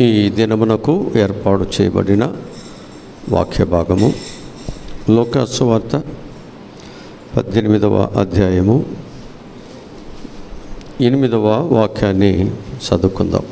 ఈ దినమునకు ఏర్పాటు చేయబడిన వాక్య భాగము లూకా సువార్త 18వ అధ్యాయము 8వ వాక్యాన్ని చదువుకుందాం.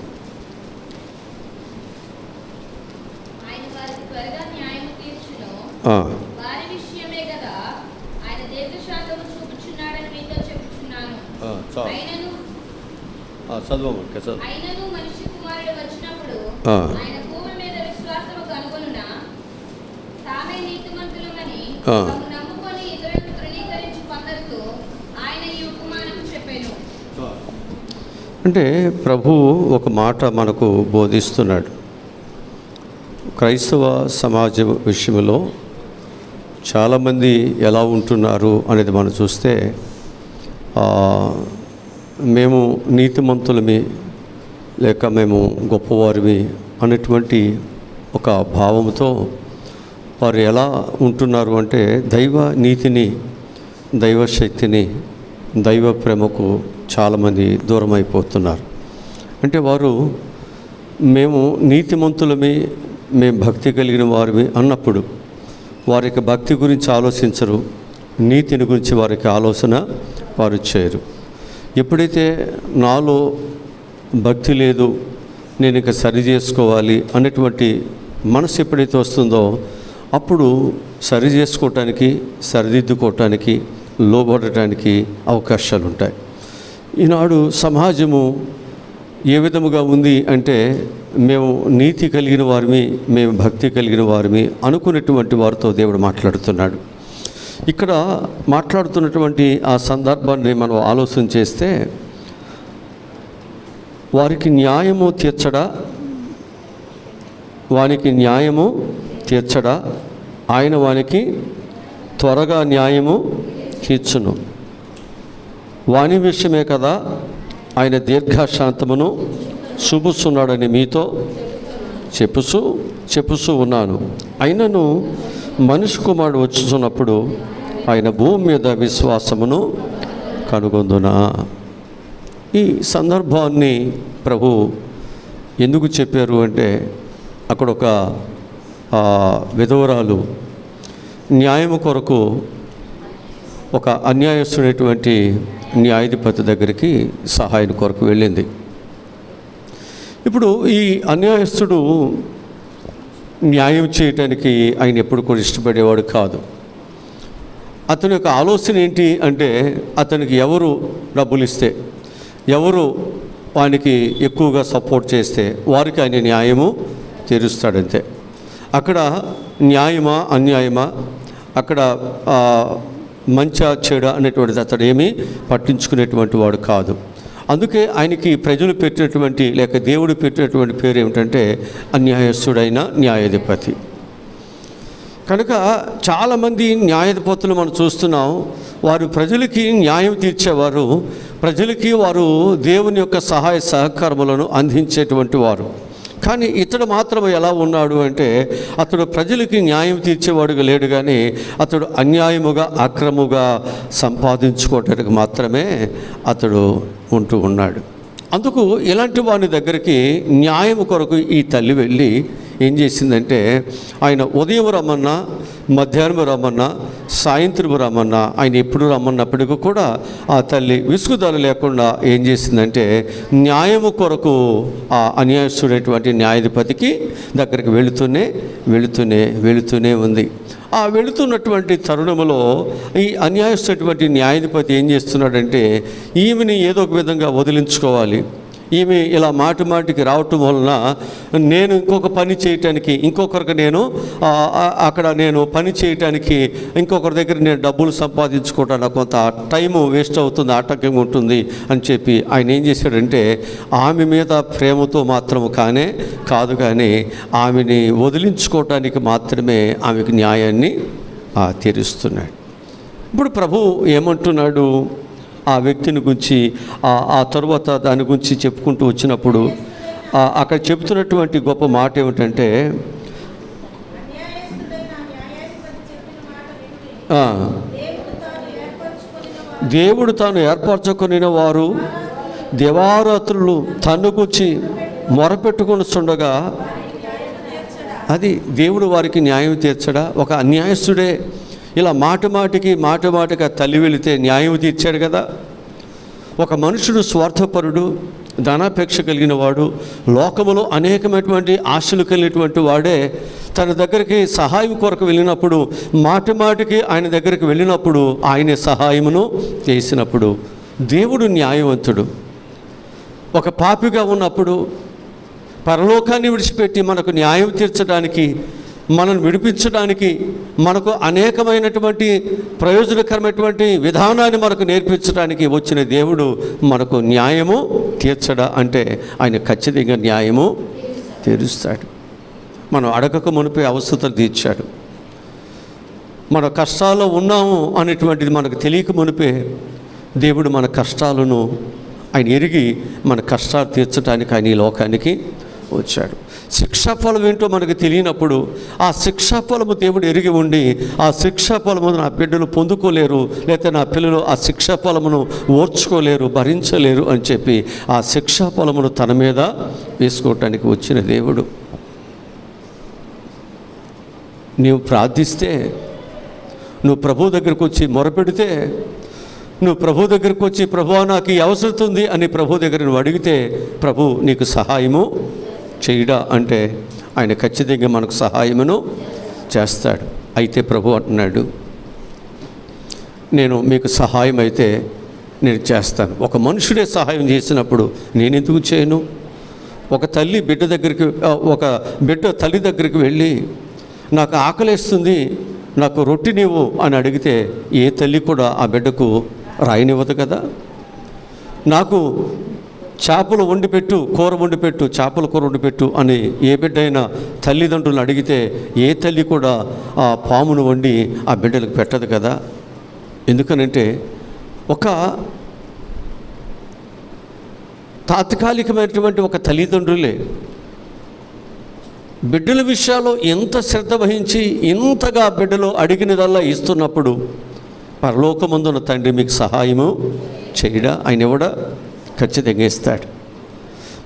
అంటే ప్రభువు ఒక మాట మనకు బోధిస్తున్నాడు. క్రైస్తవ సమాజ విషయంలో చాలామంది ఎలా ఉంటున్నారు అనేది మనం చూస్తే, మేము నీతిమంతులమి లేక మేము గొప్పవారిమి అనేటువంటి ఒక భావంతో వారు ఎలా ఉంటున్నారు అంటే, దైవ నీతిని, దైవ శక్తిని, దైవ ప్రేమకు చాలామంది దూరం అయిపోతున్నారు. అంటే వారు మేము నీతిమంతులమి, మేము భక్తి కలిగిన వారివి అన్నప్పుడు వారికి భక్తి గురించి ఆలోచించరు, నీతిని గురించి వారికి ఆలోచన వారు చేయరు. ఎప్పుడైతే నాలో భక్తి లేదు, నేను ఇక సరి చేసుకోవాలి అనేటువంటి మనసు ఎప్పుడైతే వస్తుందో అప్పుడు సరి చేసుకోవటానికి, సరిదిద్దుకోవటానికి, లోబడటానికి అవకాశాలు ఉంటాయి. ఈనాడు సమాజము ఏ విధముగా ఉంది అంటే, మేము నీతి కలిగిన వారిని, మేము భక్తి కలిగిన వారిని అనుకునేటువంటి వారితో దేవుడు మాట్లాడుతున్నాడు. ఇక్కడ మాట్లాడుతున్నటువంటి ఆ సందర్భాన్ని మనం ఆలోచన చేస్తే, వారికి న్యాయము తీర్చడా, వానికి న్యాయము తీర్చడా, ఆయన వానికి త్వరగా న్యాయము తీర్చును. వాని విషయమే కదా ఆయన దీర్ఘశాంతమును చూపుస్తున్నాడని మీతో చెప్పుచూ ఉన్నాను. అయినను మనిషి కుమారుడు వచ్చుచున్నప్పుడు ఆయన భూమి మీద విశ్వాసమును కనుగొందునా. ఈ సందర్భాన్ని ప్రభు ఎందుకు చెప్పారు అంటే, అక్కడ ఒక విధవరాలు న్యాయము కొరకు ఒక అన్యాయస్తుడైనటువంటి న్యాయాధిపతి దగ్గరికి సహాయం కొరకు వెళ్ళింది. ఇప్పుడు ఈ అన్యాయస్తుడు న్యాయం చేయటానికి ఆయన ఎప్పుడు కూడా ఇష్టపడేవాడు కాదు. అతని యొక్క ఆలోచన ఏంటి అంటే, అతనికి ఎవరు డబ్బులు ఇస్తే, ఎవరు వానికి ఎక్కువగా సపోర్ట్ చేస్తే వారికి ఆయన న్యాయము తీరుస్తాడంతే. అక్కడ న్యాయమా అన్యాయమా, అక్కడ మంచా చెడు అనేటువంటిది అతడు ఏమీ పట్టించుకునేటువంటి వాడు కాదు. అందుకే ఆయనకి ప్రజలు పెట్టినటువంటి లేక దేవుడు పెట్టినటువంటి పేరు ఏమిటంటే అన్యాయస్తుడైన న్యాయాధిపతి. కనుక చాలామంది న్యాయాధిపతులు మనం చూస్తున్నాం, వారు ప్రజలకి న్యాయం తీర్చేవారు, ప్రజలకి వారు దేవుని యొక్క సహాయ సహకారములను అందించేటువంటి వారు. కానీ ఇతడు మాత్రం ఎలా ఉన్నాడు అంటే, అతడు ప్రజలకి న్యాయం తీర్చేవాడుగా లేడు, కానీ అతడు అన్యాయముగా అక్రముగా సంపాదించుకోవటానికి మాత్రమే అతడు ఉంటూ ఉన్నాడు. అందుకు ఇలాంటి వాని దగ్గరికి న్యాయం కొరకు ఈ తల్లి వెళ్ళి ఏం చేసిందంటే, ఆయన ఉదయం రమ్మన్నా, మధ్యాహ్నం రమ్మన్నా, సాయంత్రం రమ్మన్నా, ఆయన ఎప్పుడు రమ్మన్నప్పటికీ కూడా ఆ తల్లి విసుగుదల లేకుండా ఏం చేసిందంటే, న్యాయము కొరకు ఆ అన్యాయస్తుడైనటువంటి న్యాయాధిపతికి దగ్గరికి వెళుతూనే ఉంది. ఆ వెళుతున్నటువంటి తరుణంలో ఈ అన్యాయస్తున్నటువంటి న్యాయాధిపతి ఏం చేస్తున్నాడంటే, ఈమెని ఏదో ఒక విధంగా వదిలించుకోవాలి, ఈమె ఇలా మాటికి రావటం వలన నేను ఇంకొక పని చేయటానికి, ఇంకొకరికి నేను అక్కడ నేను పని చేయటానికి, ఇంకొకరి దగ్గర నేను డబ్బులు సంపాదించుకోవడానికి కొంత టైము వేస్ట్ అవుతుంది, ఆటంకంగా ఉంటుంది అని చెప్పి ఆయన ఏం చేశాడంటే, ఆమె మీద ప్రేమతో మాత్రము కాదు కానీ ఆమెని వదిలించుకోవటానికి మాత్రమే ఆమెకు న్యాయాన్ని తీరుస్తున్నాడు. ఇప్పుడు ప్రభు ఏమంటున్నాడు, ఆ వ్యక్తిని గురించి ఆ తరువాత దాని గురించి చెప్పుకుంటూ వచ్చినప్పుడు అక్కడ చెబుతున్నటువంటి గొప్ప మాట ఏమిటంటే, దేవుడు తాను ఏర్పరచుకొనిన వారు దివారాత్రులు తన్ను గురించి మొరపెట్టుకొనుచుండగా అది దేవుడు వారికి న్యాయం తీర్చడా? ఒక అన్యాయస్తుడే ఇలా మాట మాటికి తల్లి వెళితే న్యాయం తీర్చాడు కదా. ఒక మనుషుడు స్వార్థపరుడు, ధనాపేక్ష కలిగిన వాడు, లోకములో అనేకమైనటువంటి ఆశలు కలిగినటువంటి వాడే తన దగ్గరికి సహాయం కొరకు వెళ్ళినప్పుడు, మాటికి ఆయన దగ్గరికి వెళ్ళినప్పుడు ఆయన సహాయమును చేసినప్పుడు దేవుడు న్యాయవంతుడు. ఒక పాపిగా ఉన్నప్పుడు పరలోకాన్ని విడిచిపెట్టి మనకు న్యాయం తీర్చడానికి, మనల్ని విడిపించడానికి, మనకు అనేకమైనటువంటి ప్రయోజనకరమైనటువంటి విధానాన్ని మనకు నేర్పించడానికి వచ్చిన దేవుడు మనకు న్యాయము తీర్చడా అంటే ఆయన ఖచ్చితంగా న్యాయము తీరుస్తాడు. మనం అడగక మునిపే అవసరతలు తీర్చాడు. మన కష్టాల్లో ఉన్నాము అనేటువంటిది మనకు తెలియక మునిపే దేవుడు మన కష్టాలను ఆయన ఎరిగి మన కష్టాలు తీర్చడానికి ఆయన ఈ లోకానికి వచ్చాడు. శిక్షాఫలం ఏంటో మనకు తెలియనప్పుడు ఆ శిక్షాఫలము దేవుడు ఎరిగి ఉండి, ఆ శిక్షాఫలము నా బిడ్డలు పొందుకోలేరు, లేకపోతే నా పిల్లలు ఆ శిక్షాఫలమును ఓర్చుకోలేరు, భరించలేరు అని చెప్పి ఆ శిక్షాఫలమును తన మీద వేసుకోవటానికి వచ్చిన దేవుడు. నీవు ప్రార్థిస్తే, నువ్వు ప్రభు దగ్గరకు వచ్చి మొరపెడితే, నువ్వు ప్రభు దగ్గరకు వచ్చి ప్రభువా నాకు ఈ అవసరం ఉంది అని ప్రభు దగ్గర నువ్వు అడిగితే ప్రభు నీకు సహాయము చేయడా అంటే ఆయన ఖచ్చితంగా మనకు సహాయమును చేస్తాడు. అయితే ప్రభు అంటున్నాడు, నేను మీకు సహాయం అయితే నేను చేస్తాను. ఒక మనుషుడే సహాయం చేసినప్పుడు నేను ఎందుకు చేయను? ఒక తల్లి బిడ్డ తల్లి దగ్గరికి వెళ్ళి నాకు ఆకలేస్తుంది, నాకు రొట్టె నీవు అని అడిగితే ఏ తల్లి కూడా ఆ బిడ్డకు రాయనివ్వదు కదా. నాకు చేపలు వండిపెట్టు, కూర వండిపెట్టు, చేపల కూర వండిపెట్టు అని ఏ బిడ్డ అయినా తల్లిదండ్రులను అడిగితే ఏ తల్లి కూడా ఆ పామును వండి ఆ బిడ్డలకు పెట్టదు కదా. ఎందుకనంటే ఒక తాత్కాలికమైనటువంటి ఒక తల్లిదండ్రులే బిడ్డల విషయాల్లో ఎంత శ్రద్ధ వహించి ఇంతగా బిడ్డలు అడిగినదల్లా ఇస్తున్నప్పుడు పరలోకమందున్న తండ్రి మీకు సహాయము చేయడా? ఆయన ఎవడా? ఖచ్చితంగా ఇస్తాడు.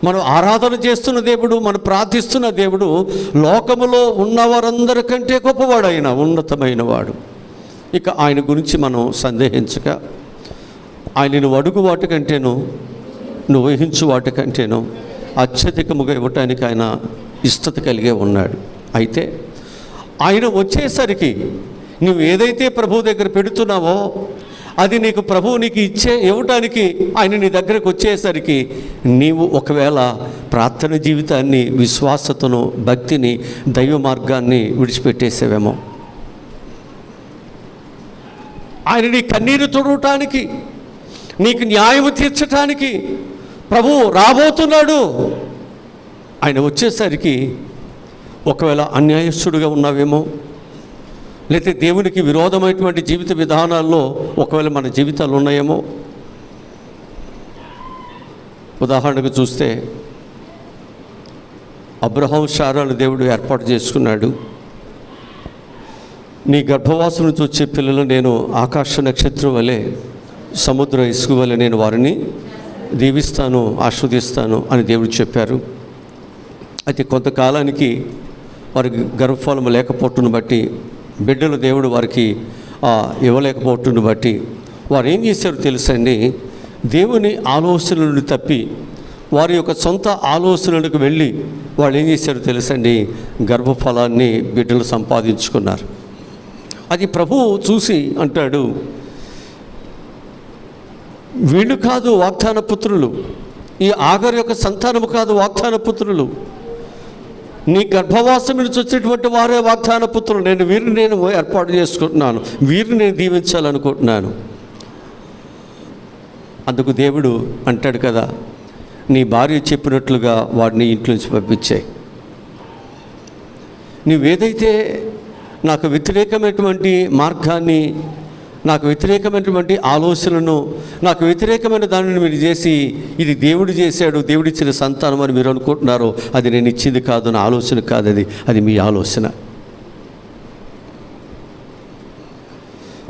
మనం ఆరాధన చేస్తున్న దేవుడు, మనం ప్రార్థిస్తున్న దేవుడు లోకములో ఉన్నవారందరికంటే గొప్పవాడు, ఆయన ఉన్నతమైన వాడు. ఇక ఆయన గురించి మనం సందేహించక, ఆయనను అడుగు వాటికంటేను, నువ్వు ఊహించు వాటికంటేను అత్యధికముగా ఇవ్వటానికి ఆయన ఇష్టత కలిగే ఉన్నాడు. అయితే ఆయన వచ్చేసరికి నువ్వు ఏదైతే ప్రభు దగ్గర పెడుతున్నావో అది నీకు ప్రభువు నీకు ఇవ్వటానికి ఆయన నీ దగ్గరకు వచ్చేసరికి నీవు ఒకవేళ ప్రార్థన జీవితాన్ని, విశ్వాసతను, భక్తిని, దైవ మార్గాన్ని విడిచిపెట్టేసేవేమో. ఆయన నీ కన్నీరు తుడవటానికి, నీకు న్యాయం తీర్చటానికి ప్రభువు రాబోతున్నాడు. ఆయన వచ్చేసరికి ఒకవేళ అన్యాయస్తుడుగా ఉన్నావేమో, లేకపోతే దేవునికి విరోధమైనటువంటి జీవిత విధానాల్లో ఒకవేళ మన జీవితాలు ఉన్నాయేమో. ఉదాహరణకు చూస్తే అబ్రహాం శారాలు దేవుడు ఏర్పాటు చేసుకున్నాడు. నీ గర్భవాసం నుంచి వచ్చే పిల్లలు నేను ఆకాశ నక్షత్రం వలె, సముద్ర ఇసుక వలె నేను వారిని దీవిస్తాను, ఆస్వాదిస్తాను అని దేవుడు చెప్పారు. అయితే కొంతకాలానికి వారికి గర్భఫలం లేకపోవటం బట్టి, బిడ్డలు దేవుడు వారికి ఇవ్వలేకపోవటం బట్టి వారు ఏం చేశారో తెలుసండి, దేవుని ఆలోచనలను తప్పి వారి యొక్క సొంత ఆలోచనలకు వెళ్ళి వాళ్ళు ఏం చేశారో తెలుసండి, గర్భఫలాన్ని బిడ్డలు సంపాదించుకున్నారు. అది ప్రభువు చూసి అంటాడు, వీళ్ళు కాదు వాగ్దాన పుత్రులు, ఈ ఆగరు యొక్క సంతానము కాదు వాగ్దాన పుత్రులు, నీ గర్భవాసం నుంచి వచ్చేటువంటి వారే వాగ్దాన పుత్రులు. వీరిని నేను ఏర్పాటు చేసుకుంటున్నాను, వీరిని నేను దీవించాలనుకుంటున్నాను. అందుకు దేవుడు అంటాడు కదా, నీ భార్య చెప్పినట్లుగా వాడిని ఇంట్లో నుంచి పంపించాయి. నువ్వేదైతే నాకు వ్యతిరేకమైనటువంటి మార్గాన్ని, నాకు వ్యతిరేకమైనటువంటి ఆలోచనలను, నాకు వ్యతిరేకమైన దానిని మీరు చేసి ఇది దేవుడు చేశాడు, దేవుడిచ్చిన సంతానం అని మీరు అనుకుంటున్నారు, అది నేను ఇచ్చింది కాదు, నా ఆలోచన కాదు, అది మీ ఆలోచన.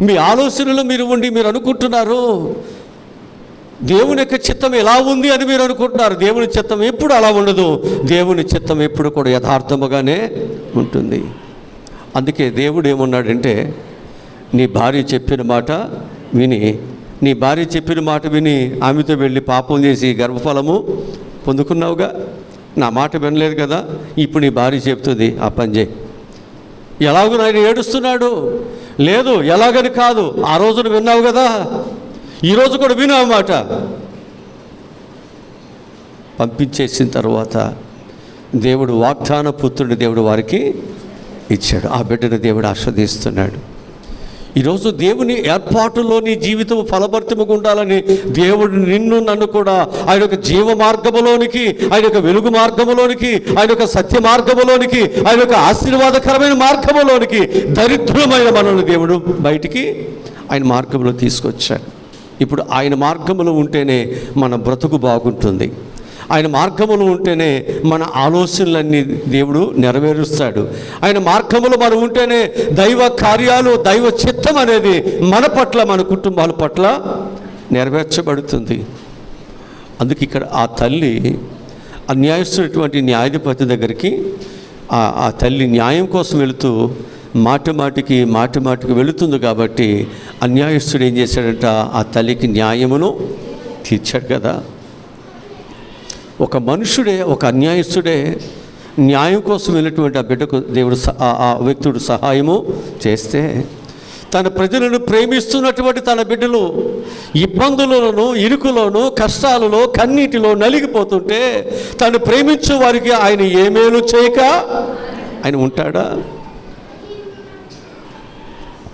మీ ఆలోచనలో మీరు ఉండి మీరు అనుకుంటున్నారు దేవుని యొక్క చిత్తం ఎలా ఉంది అని మీరు అనుకుంటున్నారు. దేవుని చిత్తం ఎప్పుడు అలా ఉండదు. దేవుని చిత్తం ఎప్పుడు కూడా యథార్థముగానే ఉంటుంది. అందుకే దేవుడు ఏమన్నాడంటే, నీ భార్య చెప్పిన మాట విని, నీ భార్య చెప్పిన మాట విని ఆమెతో వెళ్ళి పాపం చేసి గర్భఫలము పొందుకున్నావుగా, నా మాట వినలేదు కదా, ఇప్పుడు నీ భార్య చెప్తుంది ఆ పని చేయి. ఎలాగో ఆయన ఏడుస్తున్నాడు. లేదు, ఎలాగని కాదు, ఆ రోజున విన్నావు కదా, ఈరోజు కూడా వినావు మాట. పంపించేసిన తర్వాత దేవుడు వాగ్దాన పుత్రుడి దేవుడు వారికి ఇచ్చాడు. ఆ బిడ్డను దేవుడు ఆస్వాదిస్తున్నాడు. ఈరోజు దేవుని ఏర్పాటులో నీ జీవితం ఫలభరితముగా ఉండాలని దేవుడు నిన్ను నన్ను కూడా ఆయన యొక్క జీవ మార్గములోనికి, ఆయన యొక్క వెలుగు మార్గములోనికి, ఆయన యొక్క సత్య మార్గములోనికి, ఆయన యొక్క ఆశీర్వాదకరమైన మార్గములోనికి, దరిద్రమైన మనల్ని దేవుడు బయటికి ఆయన మార్గంలో తీసుకొచ్చాడు. ఇప్పుడు ఆయన మార్గములో ఉంటేనే మన బ్రతుకు బాగుంటుంది. ఆయన మార్గములో ఉంటేనే మన ఆలోచనలన్నీ దేవుడు నెరవేరుస్తాడు. ఆయన మార్గములో మనం ఉంటేనే దైవ కార్యాలు, దైవ చిత్తం అనేది మన పట్ల, మన కుటుంబాల పట్ల నెరవేర్చబడుతుంది. అందుకే ఇక్కడ ఆ తల్లి అన్యాయస్తున్నటువంటి న్యాయాధిపతి దగ్గరికి ఆ తల్లి న్యాయం కోసం వెళుతూ మాటి మాటికి వెళుతుంది. కాబట్టి అన్యాయస్తుడు ఏం చేశాడంట, ఆ తల్లికి న్యాయమును తీర్చాడు కదా. ఒక మనుషుడే, ఒక అన్యాయస్తుడే న్యాయం కోసం వెళ్ళినటువంటి ఆ బిడ్డకు దేవుడు, ఆ వ్యక్తుడు సహాయము చేస్తే, తన ప్రజలను ప్రేమిస్తున్నటువంటి తన బిడ్డలు ఇబ్బందులను, ఇరుకులోను, కష్టాలలో, కన్నీటిలో నలిగిపోతుంటే తను ప్రేమించే వారికి ఆయన ఏ మేలు చేయక ఆయన ఉంటాడా?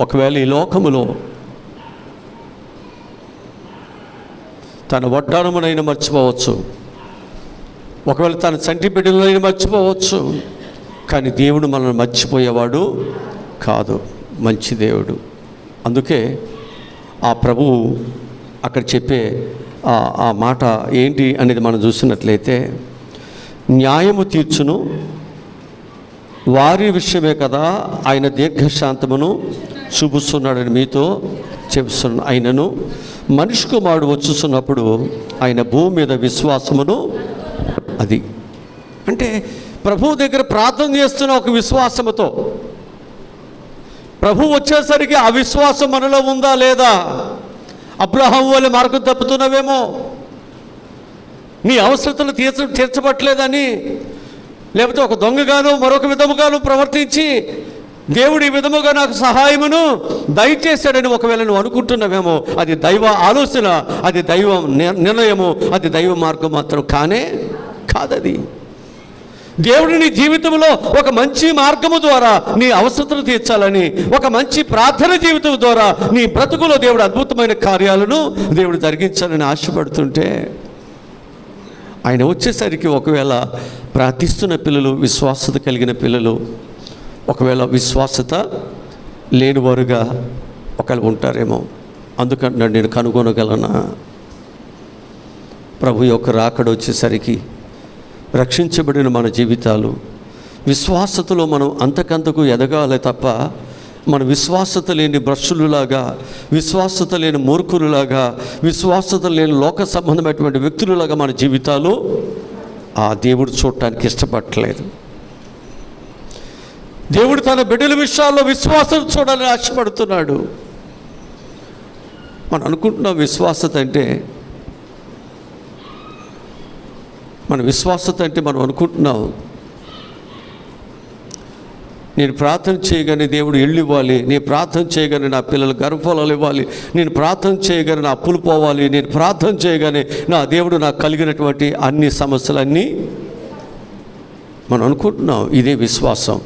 ఒకవేళ ఈ లోకములో తన వడ్డానమునైనా మర్చిపోవచ్చు, ఒకవేళ తన చంటి బిడ్డలైనా మర్చిపోవచ్చు, కానీ దేవుడు మనల్ని మర్చిపోయేవాడు కాదు, మంచి దేవుడు. అందుకే ఆ ప్రభువు అక్కడ చెప్పే ఆ మాట ఏంటి అనేది మనం చూసినట్లయితే, న్యాయము తీర్చును వారి విషయమే కదా ఆయన దీర్ఘశాంతమును చూపుస్తున్నాడని మీతో చెబుతున్నాను. ఆయనను మనిషి కుమారుడు వచ్చుతున్నప్పుడు ఆయన భూమి మీద విశ్వాసమును, అది అంటే ప్రభువు దగ్గర ప్రార్థన చేస్తున్న ఒక విశ్వాసముతో, ప్రభు వచ్చేసరికి ఆ విశ్వాసం మనలో ఉందా లేదా? అబ్రహాము వలె మార్గం తప్పుతున్నావేమో, నీ అవసరతలు తీర్చబట్టలేదని, లేకపోతే ఒక దొంగగాను మరొక విధముగాను ప్రవర్తించి దేవుడు ఈ విధముగా నాకు సహాయమును దయచేశాడని ఒకవేళ నువ్వు అనుకుంటున్నావేమో, అది దైవ ఆలోచన, అది దైవ నిర్ణయము, అది దైవ మార్గం మాత్రం కాదది. దేవుడు నీ జీవితంలో ఒక మంచి మార్గము ద్వారా నీ అవసరతలు తీర్చాలని, ఒక మంచి ప్రార్థన జీవితం ద్వారా నీ బ్రతుకులో దేవుడు అద్భుతమైన కార్యాలను దేవుడు జరిగించాలని ఆశపడుతుంటే, ఆయన వచ్చేసరికి ఒకవేళ ప్రార్థిస్తున్న పిల్లలు, విశ్వాసత కలిగిన పిల్లలు ఒకవేళ విశ్వాసత లేనివారుగా ఒకవేళ ఉంటారేమో. అందుకంటే నేను కనుగొనగలనా? ప్రభు యొక్క రాకడ వచ్చేసరికి రక్షించబడిన మన జీవితాలు విశ్వాసతలో మనం అంతకంతకు ఎదగాలి తప్ప, మన విశ్వాసత లేని భ్రష్టులులాగా, విశ్వాసత లేని మూర్ఖులులాగా, విశ్వాసత లేని లోక సంబంధమైనటువంటి వ్యక్తులలాగా మన జీవితాలు ఆ దేవుడు చూడటానికి ఇష్టపడట్లేదు. దేవుడు తన బిడ్డల విషయాల్లో విశ్వాసం చూడాలని ఆశపడుతున్నాడు. మనం అనుకుంటున్నాం విశ్వాసత అంటే, మనం అనుకుంటున్నాం నేను ప్రార్థన చేయగానే దేవుడు ఇళ్ళు ఇవ్వాలి, నేను ప్రార్థన చేయగానే నా పిల్లలు గర్భఫలాలు ఇవ్వాలి, నేను ప్రార్థన చేయగానే నా అప్పులు పోవాలి, నేను ప్రార్థన చేయగానే నా దేవుడు నాకు కలిగినటువంటి అన్ని సమస్యలన్నీ మనం అనుకుంటున్నాం. ఇదే విశ్వాసం.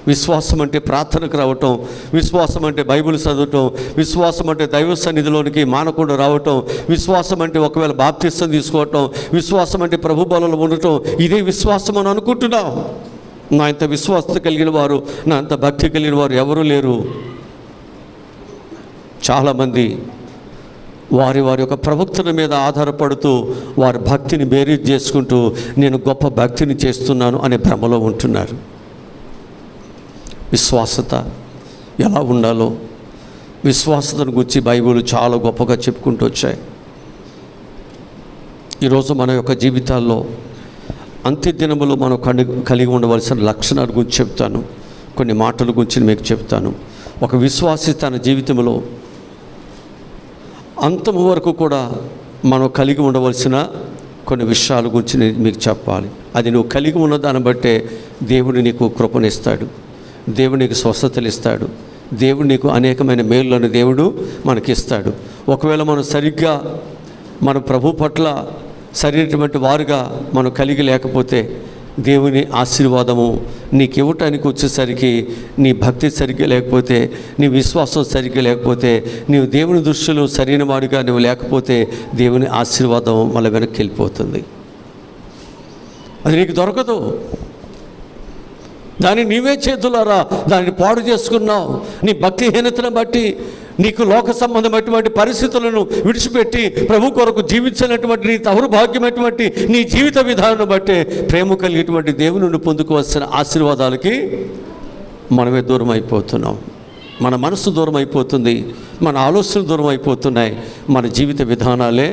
విశ్వాసం అంటే ప్రార్థనకు రావటం, విశ్వాసం అంటే బైబిల్ చదవటం, విశ్వాసం అంటే దైవ సన్నిధిలోనికి మానకుండా రావటం, విశ్వాసం అంటే ఒకవేళ బాప్తిస్తం తీసుకోవటం, విశ్వాసం అంటే ప్రభు బలంలో ఉండటం, ఇదే విశ్వాసం అని అనుకుంటున్నాం. నా ఇంత విశ్వాసత కలిగిన వారు, నా అంత భక్తి కలిగిన వారు ఎవరూ లేరు. చాలామంది వారి యొక్క ప్రవక్తల మీద ఆధారపడుతూ వారి భక్తిని బేరీజ్ చేసుకుంటూ నేను గొప్ప భక్తిని చేస్తున్నాను అనే భ్రమలో ఉంటున్నారు. విశ్వాసత ఎలా ఉండాలో, విశ్వాసతను గురించి బైబిల్ చాలా గొప్పగా చెప్పుకుంటూ వచ్చాయి. ఈరోజు మన యొక్క జీవితాల్లో అంత్య దినములో మనం కలిగి ఉండవలసిన లక్షణాల గురించి చెప్తాను, కొన్ని మాటల గురించి మీకు చెప్తాను. ఒక విశ్వాసి తన జీవితంలో అంతము వరకు కూడా మనం కలిగి ఉండవలసిన కొన్ని విషయాల గురించి నేను మీకు చెప్పాలి. అది నువ్వు కలిగి ఉన్న దాన్ని బట్టే దేవుడు నీకు కృపనిస్తాడు, దేవుడు నీకు స్వస్థతలు ఇస్తాడు, దేవుడు నీకు అనేకమైన మేలులను దేవుడు మనకిస్తాడు. ఒకవేళ మనం సరిగ్గా మన ప్రభు పట్ల సరైనటువంటి వారుగా మనం కలిగి లేకపోతే దేవుని ఆశీర్వాదము నీకు ఇవ్వటానికి వచ్చేసరికి నీ భక్తి సరిగ్గా లేకపోతే, నీ విశ్వాసం సరిగ్గా లేకపోతే, నీవు దేవుని దృష్టిలో సరైన వాడిగా నువ్వు లేకపోతే దేవుని ఆశీర్వాదం మళ్ళీ వెనక్కి వెళ్ళిపోతుంది. అది నీకు దొరకదు. దాన్ని నీవే చేతులారా దాన్ని పాడు చేసుకున్నావు. నీ భక్తిహీనతను బట్టి, నీకు లోక సంబంధమైనటువంటి పరిస్థితులను విడిచిపెట్టి ప్రభు కొరకు జీవించినటువంటి నీ దౌర్భాగ్యమైనటువంటి నీ జీవిత విధానం బట్టే ప్రేమ కలిగేటువంటి దేవుని నుండి పొందుకోవాల్సిన ఆశీర్వాదాలకి మనమే దూరం అయిపోతున్నాం. మన మనసు దూరం అయిపోతుంది, మన ఆలోచనలు దూరం అయిపోతున్నాయి, మన జీవిత విధానాలే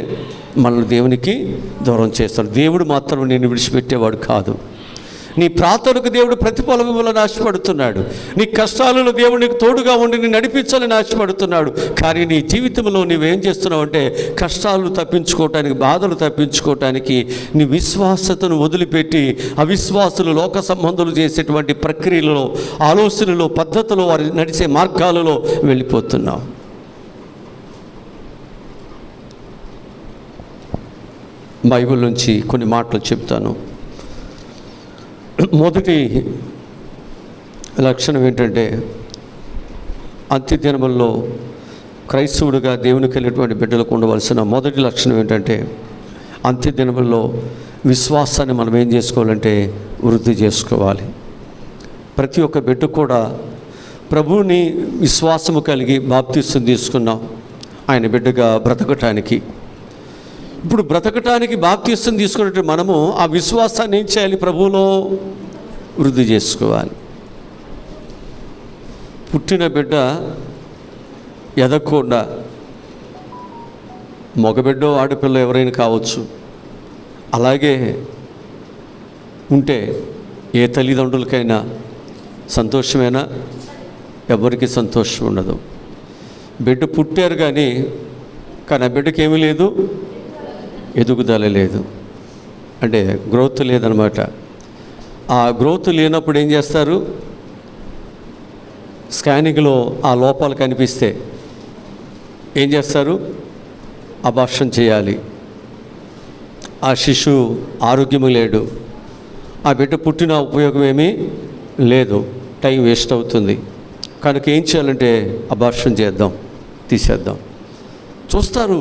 మనల్ని దేవునికి దూరం చేస్తాడు. దేవుడు మాత్రం నేను విడిచిపెట్టేవాడు కాదు. నీ ప్రార్థనకు దేవుడు ప్రతిఫలం ఇవ్వాలని ఆశపడుతున్నాడు. నీ కష్టాలలో దేవుడు నీకు తోడుగా ఉండి నేను నడిపించాలని ఆశపడుతున్నాడు. కానీ నీ జీవితంలో నువ్వేం చేస్తున్నావు అంటే కష్టాలు తప్పించుకోవటానికి, బాధలు తప్పించుకోవటానికి నీ విశ్వాసతను వదిలిపెట్టి అవిశ్వాసులు, లోక సంబంధాలు చేసేటువంటి ప్రక్రియలలో, ఆలోచనలో, పద్ధతులు, వారి నడిచే మార్గాలలో వెళ్ళిపోతున్నావు. బైబిల్ నుంచి కొన్ని మాటలు చెప్తాను. మొదటి లక్షణం ఏంటంటే, అంత్య దినముల్లో క్రైస్తవుడిగా దేవునికి వెళ్ళేటువంటి బిడ్డలకు ఉండవలసిన మొదటి లక్షణం ఏంటంటే, అంత్య దినముల్లో విశ్వాసాన్ని మనం ఏం చేసుకోవాలంటే వృద్ధి చేసుకోవాలి. ప్రతి ఒక్క బిడ్డ కూడా ప్రభువుని విశ్వాసము కలిగి బాప్తిసం తీసుకున్నాం ఆయన బిడ్డగా బ్రతకటానికి. ఇప్పుడు బ్రతకటానికి బాప్తిసం తీసుకున్నట్టు మనము ఆ విశ్వాసాన్ని ఏం చేయాలి? ప్రభువులో వృద్ధి చేసుకోవాలి. పుట్టిన బిడ్డ ఎదగకుండా, మగబిడ్డో ఆడపిల్ల ఎవరైనా కావచ్చు, అలాగే ఉంటే ఏ తల్లిదండ్రులకైనా సంతోషమేనా? ఎవరికి సంతోషం ఉండదు. బిడ్డ పుట్టారు కానీ ఆ బిడ్డకి ఏమీ లేదు, ఎదుగుదల లేదు, అంటే గ్రోత్ లేదనమాట. ఆ గ్రోత్ లేనప్పుడు ఏం చేస్తారు? స్కానింగ్లో ఆ లోపాలు కనిపిస్తే ఏం చేస్తారు? అబార్షన్ చేయాలి. ఆ శిశువు ఆరోగ్యము లేడు, ఆ బిడ్డ పుట్టిన ఉపయోగం ఏమీ లేదు, టైం వేస్ట్ అవుతుంది. కనుక ఏం చేయాలంటే అబార్షన్ చేద్దాం, తీసేద్దాం చూస్తారు.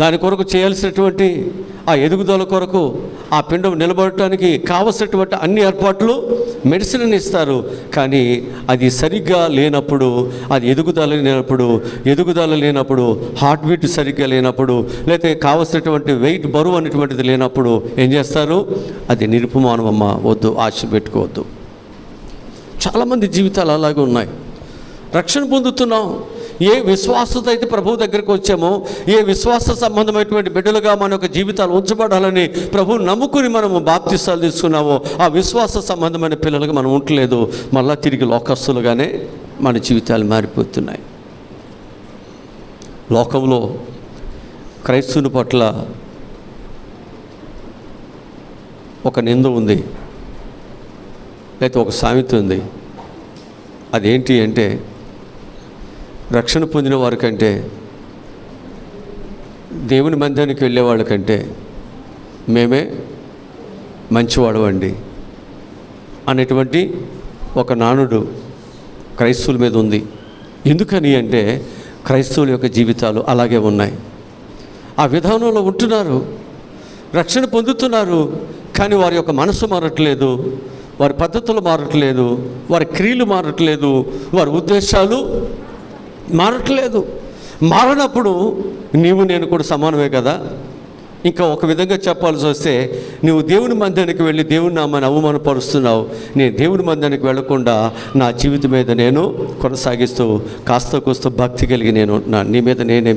దాని కొరకు చేయాల్సినటువంటి ఆ ఎదుగుదల కొరకు, ఆ పిండం నిలబడటానికి కావలసినటువంటి అన్ని ఏర్పాట్లు, మెడిసిన్ ఇస్తారు. కానీ అది సరిగ్గా లేనప్పుడు, అది ఎదుగుదల లేనప్పుడు, హార్ట్ బీట్ సరిగ్గా లేనప్పుడు, లేకపోతే కావలసినటువంటి వెయిట్, బరువు అనేటువంటిది లేనప్పుడు ఏం చేస్తారు? అది నిరుపమానం. అమ్మ వద్దు, ఆశ పెట్టుకోవద్దు. చాలామంది జీవితాలు అలాగే ఉన్నాయి. రక్షణ పొందుతున్నాం, ఏ విశ్వాసత అయితే ప్రభువు దగ్గరికి వచ్చామో, ఏ విశ్వాస సంబంధమైనటువంటి బిడ్డలుగా మన యొక్క జీవితాలు ఉంచబడాలని ప్రభువు నమ్ముకుని మనము బాప్తిసాలు తీసుకున్నామో, ఆ విశ్వాస సంబంధమైన పిల్లలుగా మనం ఉండలేదు. మళ్ళా తిరిగి లోకస్తులుగానే మన జీవితాలు మారిపోతున్నాయి. లోకంలో క్రైస్తవుని పట్ల ఒక నింద ఉంది, లేకపోతే ఒక సామెత ఉంది. అదేంటి అంటే, రక్షణ పొందిన వారి కంటే, దేవుని మందిరానికి వెళ్ళే వాళ్ళకంటే మేమే మంచివాడవండి అనేటువంటి ఒక నానుడు క్రైస్తవుల మీద ఉంది. ఎందుకని అంటే క్రైస్తవుల యొక్క జీవితాలు అలాగే ఉన్నాయి. ఆ విధానంలో ఉంటున్నారు, రక్షణ పొందుతున్నారు, కానీ వారి యొక్క మనసు మారట్లేదు, వారి పద్ధతులు మారట్లేదు, వారి క్రియలు మారట్లేదు, వారి ఉద్దేశాలు మారట్లేదు. మారనప్పుడు నీవు నేను కూడా సమానమే కదా. ఇంకా ఒక విధంగా చెప్పాల్సి వస్తే, నువ్వు దేవుని మందిరానికి వెళ్ళి దేవుని నామాన్ని అవమానపరుస్తున్నావు. నేను దేవుని మందిరానికి వెళ్లకుండా నా జీవితం మీద నేను కొనసాగిస్తూ కాస్త కోస్త భక్తి కలిగి నేను నీ మీద నేనే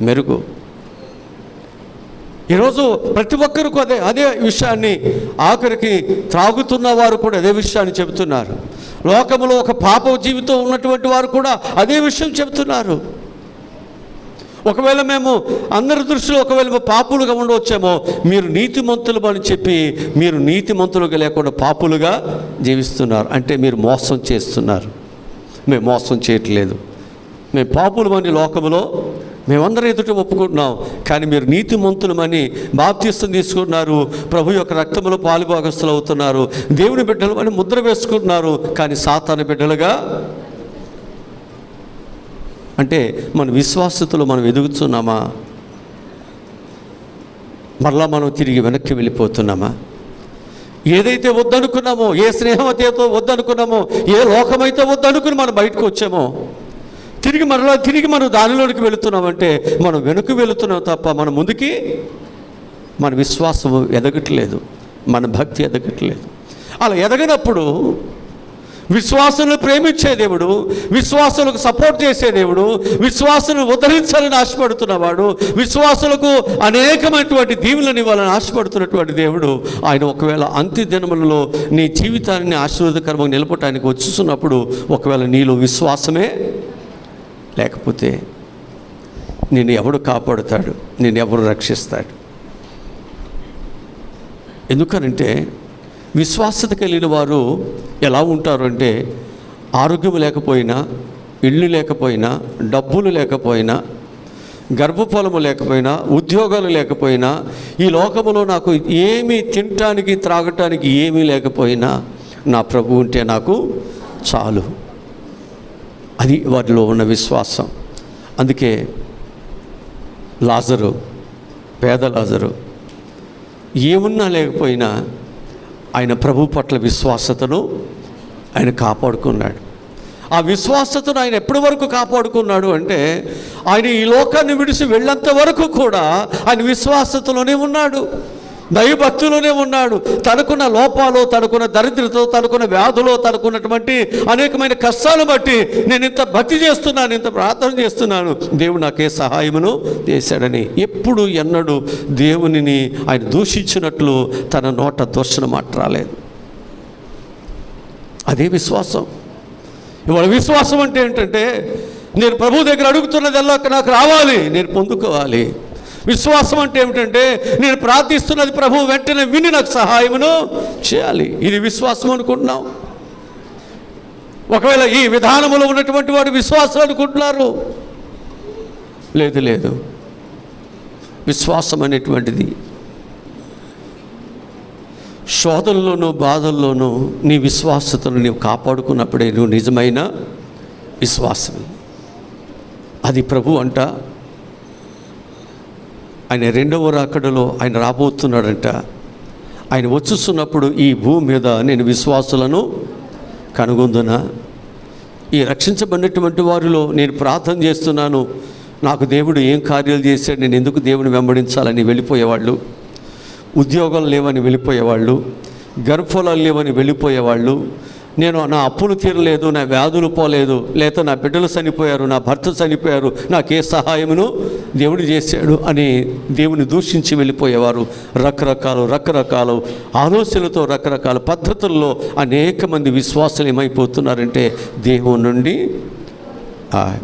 మెరుగు. ఈరోజు ప్రతి ఒక్కరికి అదే విషయాన్ని, ఆఖరికి త్రాగుతున్న వారు కూడా అదే విషయాన్ని చెబుతున్నారు. లోకంలో ఒక పాప జీవితం ఉన్నటువంటి వారు కూడా అదే విషయం చెబుతున్నారు. ఒకవేళ మేము అందరి దృష్టిలో ఒకవేళ పాపులుగా ఉండవచ్చేమో, మీరు నీతిమంతులు అని చెప్పి మీరు నీతిమంతులుగా లేకుండా పాపులుగా జీవిస్తున్నారు. అంటే మీరు మోసం చేస్తున్నారు. మేము మోసం చేయట్లేదు, మేము పాపులమని లోకంలో మేమందరం ఎదుట ఒప్పుకుంటున్నాం. కానీ మీరు నీతిమంతులమని బాప్తిస్తం తీసుకుంటున్నారు, ప్రభు యొక్క రక్తంలో పాలుభాగస్తులు అవుతున్నారు, దేవుని బిడ్డలు అని ముద్ర వేసుకుంటున్నారు. కానీ సాతాను బిడ్డలుగా, అంటే మన విశ్వాసతలో మనం ఎదుగుతున్నామా? మరలా మనం తిరిగి వెనక్కి వెళ్ళిపోతున్నామా? ఏదైతే వద్దనుకున్నామో, ఏ స్నేహమతేతో వద్దనుకున్నామో, ఏ లోకమైతే వద్దనుకుని మనం బయటకు వచ్చామో, తిరిగి మనం దానిలోనికి వెళుతున్నామంటే మనం వెనుక వెళుతున్నాం తప్ప మన ముందుకి మన విశ్వాసం ఎదగట్లేదు, మన భక్తి ఎదగట్లేదు. అలా ఎదగనప్పుడు విశ్వాసులను ప్రేమించే దేవుడు, విశ్వాసులకు సపోర్ట్ చేసే దేవుడు, విశ్వాసులను ఉద్ధరించాలని ఆశపడుతున్నవాడు, విశ్వాసులకు అనేకమైనటువంటి దీవులను ఇవ్వాలని ఆశపడుతున్నటువంటి దేవుడు, ఆయన ఒకవేళ అంత్య దినములలో నీ జీవితాన్ని ఆశీర్వాదకరంగా నిలపటానికి వచ్చుతున్నప్పుడు, ఒకవేళ నీలో విశ్వాసమే లేకపోతే నిన్ను ఎవడు కాపాడుతాడు? నిన్ను ఎవరు రక్షిస్తాడు? ఎందుకనంటే విశ్వాసత కలిగిన వారు ఎలా ఉంటారు అంటే, ఆరోగ్యం లేకపోయినా, ఇళ్ళు లేకపోయినా, డబ్బులు లేకపోయినా, గర్భఫలము లేకపోయినా, ఉద్యోగాలు లేకపోయినా, ఈ లోకములో నాకు ఏమీ తినటానికి త్రాగటానికి ఏమీ లేకపోయినా నా ప్రభు ఉంటే నాకు చాలు. అది వారిలో ఉన్న విశ్వాసం. అందుకే లాజరు, పేద లాజరు ఏమున్నా లేకపోయినా ఆయన ప్రభు పట్ల విశ్వాసతను ఆయన కాపాడుకున్నాడు. ఆ విశ్వాసతను ఆయన ఎప్పటి వరకు కాపాడుకున్నాడు అంటే, ఆయన ఈ లోకాన్ని విడిచి వెళ్ళేంత వరకు కూడా ఆయన విశ్వాసతలోనే ఉన్నాడు, దైవభక్తిలోనే ఉన్నాడు. తనకున్న లోపాలు, తనకున్న దరిద్రతో, తనకున్న వ్యాధులో, తనకున్నటువంటి అనేకమైన కష్టాలు బట్టి నేను ఇంత భక్తి చేస్తున్నాను, ఇంత ప్రార్థన చేస్తున్నాను, దేవుడు నాకే సహాయమును చేశాడని ఎప్పుడు ఎన్నడూ దేవునిని ఆయన దూషించినట్లు తన నోట దూషణ మాట రాలేదు. అదే విశ్వాసం. ఇవాళ విశ్వాసం అంటే ఏంటంటే, నేను ప్రభు దగ్గర అడుగుతున్నదల్లా నాకు రావాలి, నేను పొందుకోవాలి. విశ్వాసం అంటే ఏమిటంటే, నేను ప్రార్థిస్తున్నది ప్రభు వెంటనే విని నాకు సహాయమును చేయాలి. ఇది విశ్వాసం అనుకుంటున్నాం. ఒకవేళ ఈ విధానంలో ఉన్నటువంటి వాడు విశ్వాసం అనుకుంటున్నారు. లేదు, విశ్వాసం అనేటువంటిది శోధనలోనూ బాధల్లోనూ నీ విశ్వాసతను నీవు కాపాడుకున్నప్పుడే నువ్వు నిజమైన విశ్వాసం. అది ప్రభు అంట. ఆయన రెండవ రాకడలో ఆయన రాబోతున్నాడంట. ఆయన వచ్చుస్తున్నప్పుడు ఈ భూమి మీద నేను విశ్వాసులను కనుగొందునా? ఈ రక్షించబడినటువంటి వారిలో నేను ప్రార్థన చేస్తున్నాను, నాకు దేవుడు ఏం కార్యాలు చేశాడు, నేను ఎందుకు దేవుని వెంబడించాలని వెళ్ళిపోయేవాళ్ళు, ఉద్యోగాలు లేవని వెళ్ళిపోయేవాళ్ళు, గర్భఫలాలు లేవని వెళ్ళిపోయేవాళ్ళు, నేను నా అప్పులు తీరలేదు, నా వ్యాధులు పోలేదు, లేదా నా బిడ్డలు చనిపోయారు, నా భర్త చనిపోయారు, నాకే సహాయమును దేవుడు చేశాడు అని దేవుని దూషించి వెళ్ళిపోయేవారు. రకరకాల ఆలోచనలతో, రకరకాల పద్ధతుల్లో అనేక మంది విశ్వాసులు ఏమైపోతున్నారంటే దేవుని నుండి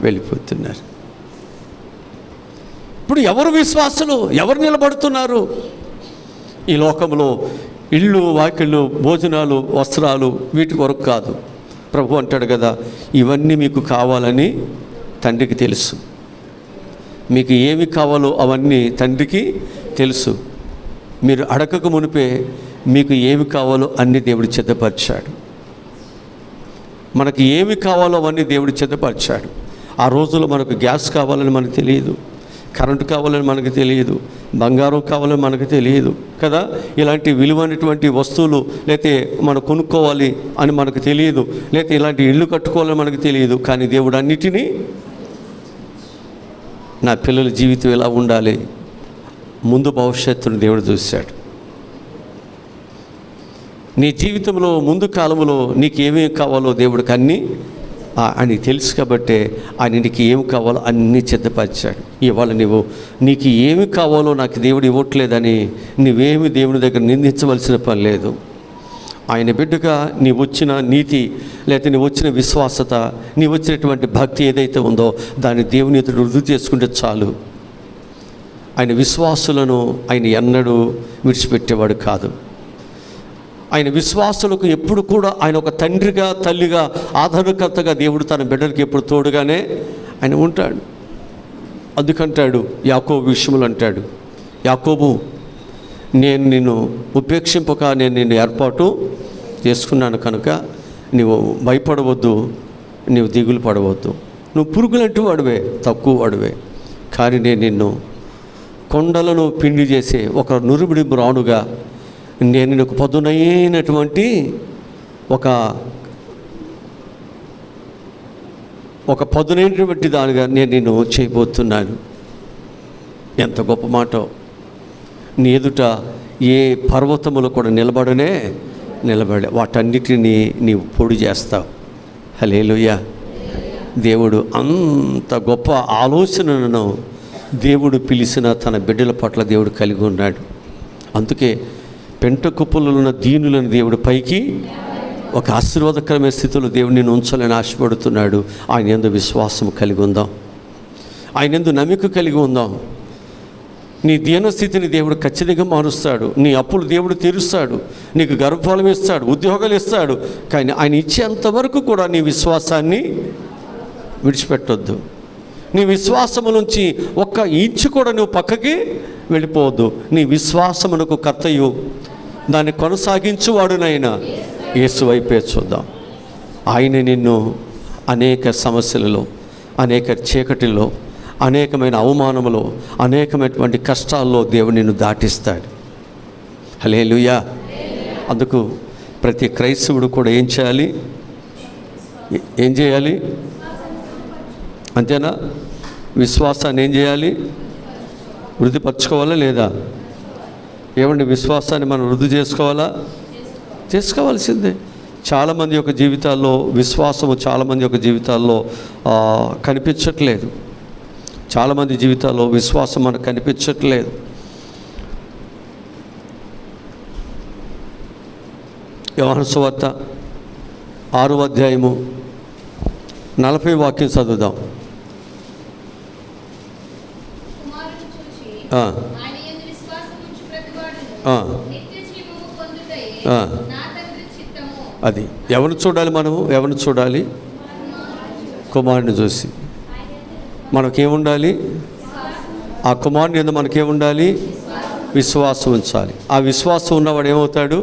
వెళ్ళిపోతున్నారు. ఇప్పుడు ఎవరు విశ్వాసులు, ఎవరు నిలబడుతున్నారు? ఈ లోకంలో ఇళ్ళు, వాకిళ్ళు, భోజనాలు, వస్త్రాలు వీటి కొరకు కాదు. ప్రభు అంటాడు కదా, ఇవన్నీ మీకు కావాలని తండ్రికి తెలుసు. మీకు ఏమి కావాలో అవన్నీ తండ్రికి తెలుసు. మీరు అడగక మునిపే మీకు ఏమి కావాలో అన్నీ దేవుడు సిద్ధపరిచాడు. మనకి ఏమి కావాలో అవన్నీ దేవుడు సిద్ధపరిచాడు. ఆ రోజుల్లో మనకు గ్యాస్ కావాలని మనకు తెలియదు, కరెంటు కావాలని మనకు తెలియదు, బంగారం కావాలని మనకు తెలియదు కదా. ఇలాంటి విలువైనటువంటి వస్తువులు లేతే మనం కొనుక్కోవాలి అని మనకు తెలియదు, లేతే ఇలాంటి ఇల్లు కట్టుకోవాలని మనకు తెలియదు. కానీ దేవుడు అన్నిటినీ, నా పిల్లల జీవితం ఎలా ఉండాలి, ముందు భవిష్యత్తును దేవుడు చూశాడు. నీ జీవితంలో ముందు కాలంలో నీకు ఏమేమి కావాలో దేవుడికి అన్నీ ఆయనకి తెలుసు కాబట్టే ఆయన నీకు ఏమి కావాలో అన్నీ సిద్ధపరిచాడు. ఇవాళ నీకు ఏమి కావాలో నాకు దేవుడు ఇవ్వట్లేదని నువ్వేమి దేవుని దగ్గర నిందించవలసిన పని లేదు. ఆయన బిడ్డగా నీ వచ్చిన నీతి, లేకపోతే నీ వచ్చిన విశ్వాసత, నీ వచ్చినటువంటి భక్తి ఏదైతే ఉందో దాన్ని దేవుని ఎదుట రుజువు చేసుకుంటే చాలు. ఆయన విశ్వాసులను ఆయన ఎన్నడూ విడిచిపెట్టేవాడు కాదు. ఆయన విశ్వాసులకు ఎప్పుడు కూడా ఆయన ఒక తండ్రిగా, తల్లిగా, ఆదరణకర్తగా దేవుడు తన బిడ్డలకి ఎప్పుడు తోడుగానే ఆయన ఉంటాడు. అందుకంటాడు యాకోబు విషయంలో అంటాడు, యాకోబు నేను నిన్ను ఉపేక్షింపక నేను నిన్ను ఏర్పాటు చేసుకున్నాను కనుక నువ్వు భయపడవద్దు, నువ్వు దిగులు పడవద్దు. నువ్వు పురుగులంటూ వాడివే, తక్కువ వాడివే, కానీ నేను నిన్ను కొండలను పిండి చేసే ఒక నురుబిడి రాణుగా, నేను నీకు పదునైనటువంటి ఒక పదునైనటువంటి దానిగా నేను నిన్ను చేయబోతున్నాను. ఎంత గొప్ప మాట! నీ ఎదుట ఏ పర్వతములు కూడా నిలబడే వాటన్నిటినీ నీవు పొడి చేస్తావు. హల్లెలూయా! దేవుడు అంత గొప్ప ఆలోచనలను దేవుడు పిలిచిన తన బిడ్డల పట్ల దేవుడు కలిగి ఉన్నాడు. అందుకే పెంట కుప్పలలో ఉన్న దీనులను దేవుడు పైకి ఒక ఆశీర్వాదకరమైన స్థితిలో దేవుడు నిన్ను ఉంచాలని ఆశపడుతున్నాడు. ఆయన యందు విశ్వాసం కలిగి ఉందాం, ఆయన యందు నమ్మిక కలిగి ఉందాం. నీ దీనస్థితిని దేవుడు ఖచ్చితంగా మారుస్తాడు. నీ అప్పులు దేవుడు తీరుస్తాడు, నీకు గర్భఫలం ఇస్తాడు, ఉద్యోగాలు ఇస్తాడు. కానీ ఆయన ఇచ్చేంతవరకు కూడా నీ విశ్వాసాన్ని విడిచిపెట్టొద్దు. నీ విశ్వాసము నుంచి ఒక్క ఇంచు కూడా నువ్వు పక్కకి వెళ్ళిపోవద్దు. నీ విశ్వాసమునకు కర్తయు దాన్ని కొనసాగించువాడునైనా యేసు వైపే చూద్దాం. ఆయన నిన్ను అనేక సమస్యలలో, అనేక చీకటిలో, అనేకమైన అవమానములో, అనేకమైనటువంటి కష్టాల్లో దేవుడు నిన్ను దాటిస్తాడు. హల్లెలూయా! అందుకు ప్రతి క్రైస్తవుడు కూడా ఏం చేయాలి? అంతేనా? విశ్వాసాన్ని ఏం చేయాలి? వృద్ధిపరచుకోవాలా లేదా? ఏమండి, విశ్వాసాన్ని మనం వృద్ధి చేసుకోవాల్సిందే. చాలామంది యొక్క జీవితాల్లో విశ్వాసము చాలామంది యొక్క జీవితాల్లో కనిపించట్లేదు. చాలామంది జీవితాల్లో విశ్వాసం మనకు కనిపించట్లేదు. యోహాను సువార్త 6వ అధ్యాయము 40వ వాక్యం చదువుదాం. అది ఎవరిని చూడాలి? మనము ఎవరిని చూడాలి? కుమారుని చూసి. మనకేముండాలి? ఆ కుమారుని యందు మనకేముండాలి? విశ్వాసం ఉంచాలి. ఆ విశ్వాసం ఉన్నవాడు ఏమవుతాడు?